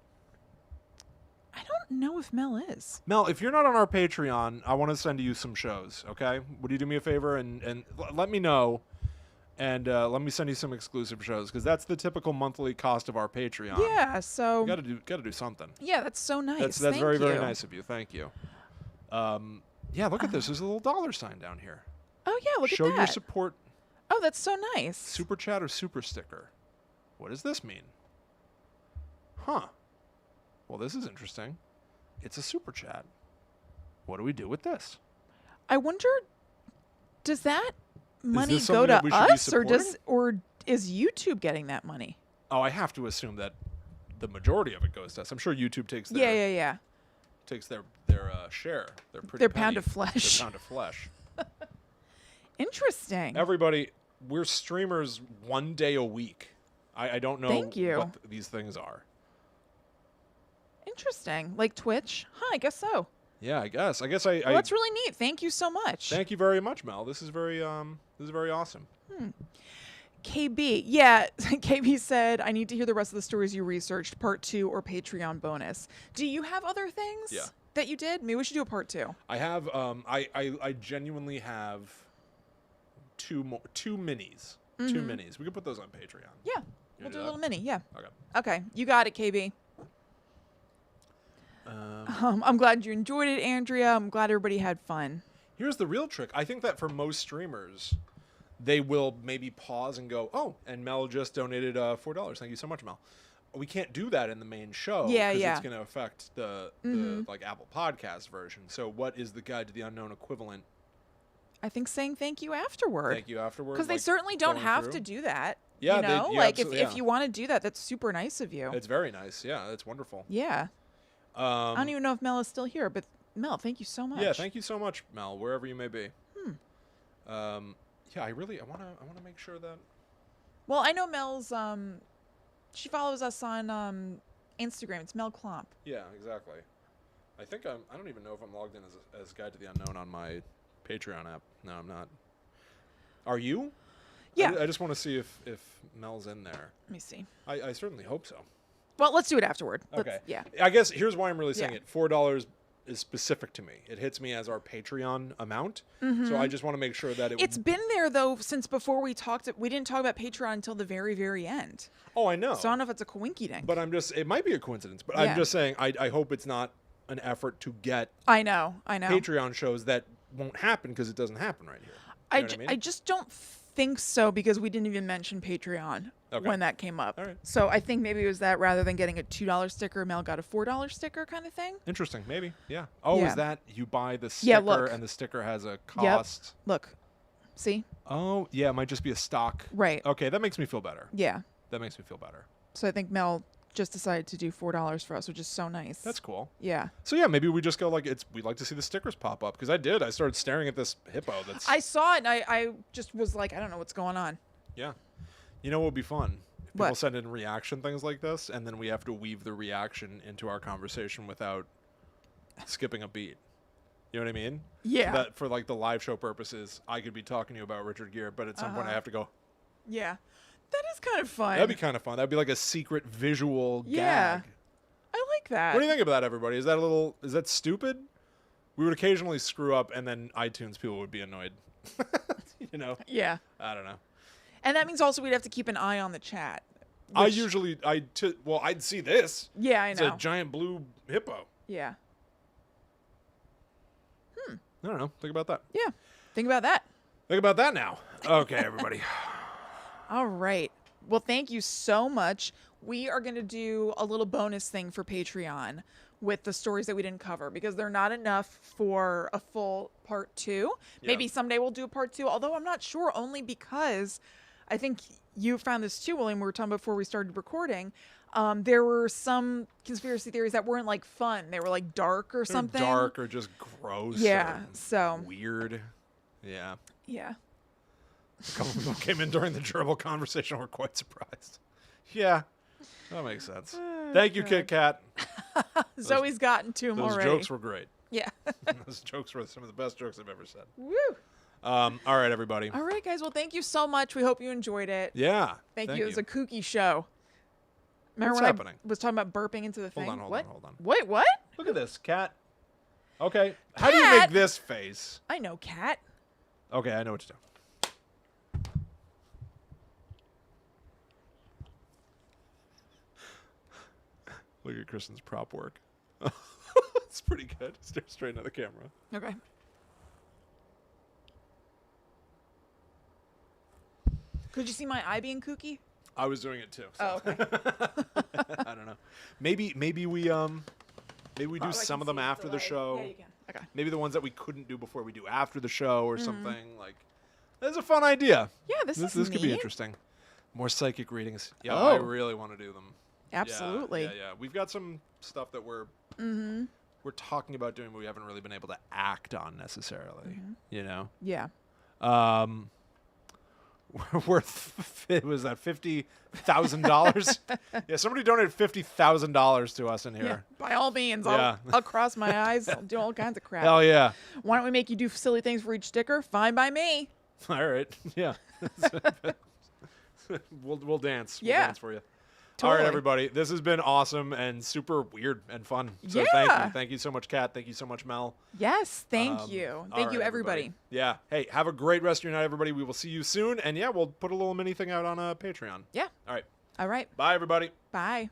I don't know if Mel is. Mel, if you're not on our Patreon, I want to send you some shows, okay? Would you do me a favor and let me know, and let me send you some exclusive shows, because that's the typical monthly cost of our Patreon. Yeah, so You gotta do something. yeah, that's so nice. That's Thank very, very you. nice of you. Thank you. Yeah, look at this. There's a little dollar sign down here. Oh yeah, look Show at your that. support. Oh, that's so nice. Super chat or super sticker? What does this mean? Huh. Well, this is interesting. It's a super chat. What do we do with this? I wonder, does that money this go something to that we should be us, or supporting? is YouTube getting that money? Oh, I have to assume that the majority of it goes to us. I'm sure YouTube takes their Yeah. takes their share. Their pound of flesh. Their pound of flesh. Interesting. Everybody, we're streamers one day a week. I don't know Thank you. what these things are. Interesting. Like Twitch? Huh, I guess so. Yeah, I guess. Well, that's really neat. Thank you so much. Thank you very much, Mel. This is very awesome. KB. Yeah, KB said, I need to hear the rest of the stories you researched, part 2 or Patreon bonus. Do you have other things Yeah. that you did? Maybe we should do a part 2. I have I genuinely have two minis. Mm-hmm. 2 minis. We can put those on Patreon. Yeah, You we'll do do a that? little mini. Yeah. Okay. Okay, you got it, KB. I'm glad you enjoyed it, Andrea. I'm glad everybody had fun. Here's the real trick. I think that for most streamers, they will maybe pause and go, "Oh, and Mel just donated $4. Thank you so much, Mel." We can't do that in the main show Yeah, because yeah. it's going to affect the like Apple Podcast version. So, what is the Guide to the Unknown equivalent? I think saying thank you afterward. Thank you afterward. Because they like, certainly don't going have through? to do that. Yeah, you they- know, yeah, like absolutely, if yeah. you want to do that, that's super nice of you. It's very nice. Yeah, it's wonderful. Yeah. I don't even know if Mel is still here, but Mel, thank you so much. Yeah, thank you so much, Mel, wherever you may be. Yeah, I want to make sure that. Well, I know Mel's. She follows us on Instagram. It's Mel Klomp. Yeah, exactly. I think I don't even know if I'm logged in as Guide to the Unknown on my Patreon app. No, I'm not. Are you? Yeah. I just want to see if Mel's in there. Let me see. I certainly hope so. Well, let's do it afterward. Okay. Yeah. I guess here's why I'm really saying Yeah. it. $4 is specific to me. It hits me as our Patreon amount. So I just want to make sure that It's been there though since before we talked. We didn't talk about Patreon until the very, very end. Oh, I know. So I don't know if it's a coinkydink. But it might be a coincidence. But Yeah. I'm just saying, I hope it's not an effort to get I know. Patreon shows that won't happen because it doesn't happen right here. You know what I mean? I just don't think so, because we didn't even mention Patreon Okay. when that came up. All right. So I think maybe it was that, rather than getting a $2 sticker, Mel got a $4 sticker kind of thing. Interesting. Maybe. Yeah. Oh, Yeah. is that you buy the sticker Yeah, look. and the sticker has a Yep. cost? Look. See? Oh, yeah. It might just be a stock. Right. Okay. That makes me feel better. Yeah. That makes me feel better. So I think Mel just decided to do $4 for us, which is so nice. That's cool. Yeah. So yeah, maybe we just go like we'd like to see the stickers pop up, because I did. I started staring at this hippo. That's I saw it and I just was like, I don't know what's going on. yeah. You know what would be fun? If people What? send in reaction things like this, and then we have to weave the reaction into our conversation without skipping a beat. You know what I mean? Yeah. That for like the live show purposes, I could be talking to you about Richard Gere, but at some point I have to go. Yeah. That is kind of fun. That'd be kind of fun. That'd be like a secret visual Yeah. gag. I like that. What do you think of that, everybody? Is that stupid? We would occasionally screw up, and then iTunes people would be annoyed. You know? Yeah. I don't know. And that means also we'd have to keep an eye on the chat. I'd see this. Yeah, I It's know. a giant blue hippo. Yeah. I don't know. Think about that. Yeah. Think about that. Think about that now. Okay, everybody. All right. Well, thank you so much. We are going to do a little bonus thing for Patreon with the stories that we didn't cover, because they're not enough for a full part 2. Yeah. Maybe someday we'll do a part 2, although I'm not sure, only because I think you found this too, William. We were talking before we started recording. There were some conspiracy theories that weren't like fun. They were like dark or something. Dark or just gross. Yeah. or So, weird. Yeah. yeah. A couple people came in during the gerbil conversation and were quite surprised. Yeah. That makes sense. Thank you, Kit Kat. Zoe's gotten to him Those already. jokes were great. Yeah. Those jokes were some of the best jokes I've ever said. Woo. All right, everybody. All right, guys. Well, thank you so much. We hope you enjoyed it. Yeah. Thank you. It was a kooky show. Remember What's when happening? I was talking about burping into the thing? Hold on, what? hold on. Wait, what? Look at this, cat. Okay. How do you Cat? make this face? I know, cat. Okay, I know what to do. Look at Kristen's prop work. It's pretty good. Stare straight into the camera. Okay. Could you see my eye being kooky? I was doing it too. Oh, So. okay. I don't know. Maybe we do I some can of them see it's after the delayed. show. Yeah, you can. Okay. Maybe the ones that we couldn't do before we do after the show or something. Like, that's a fun idea. Yeah, this is This could be neat. interesting. More psychic readings. Yeah, Oh. I really want to do them. Yeah, Absolutely. Yeah. We've got some stuff that we're talking about doing, but we haven't really been able to act on necessarily. You know. Yeah. Worth was that $50,000? Yeah, somebody donated $50,000 to us in Yeah. here. By all means, Yeah. I'll cross my eyes. I'll do all kinds of crap. Hell yeah! Why don't we make you do silly things for each sticker? Fine by me. All right, yeah. we'll dance. We'll Yeah. dance for you. All Totally. right, everybody. This has been awesome and super weird and fun. So Yeah. thank you so much, Kat. Thank you so much, Mel. Yes. Thank All you. Thank you, right, everybody. Yeah. Hey, have a great rest of your night, everybody. We will see you soon. And yeah, we'll put a little mini thing out on Patreon. Yeah. All right. All right. Bye, everybody. Bye.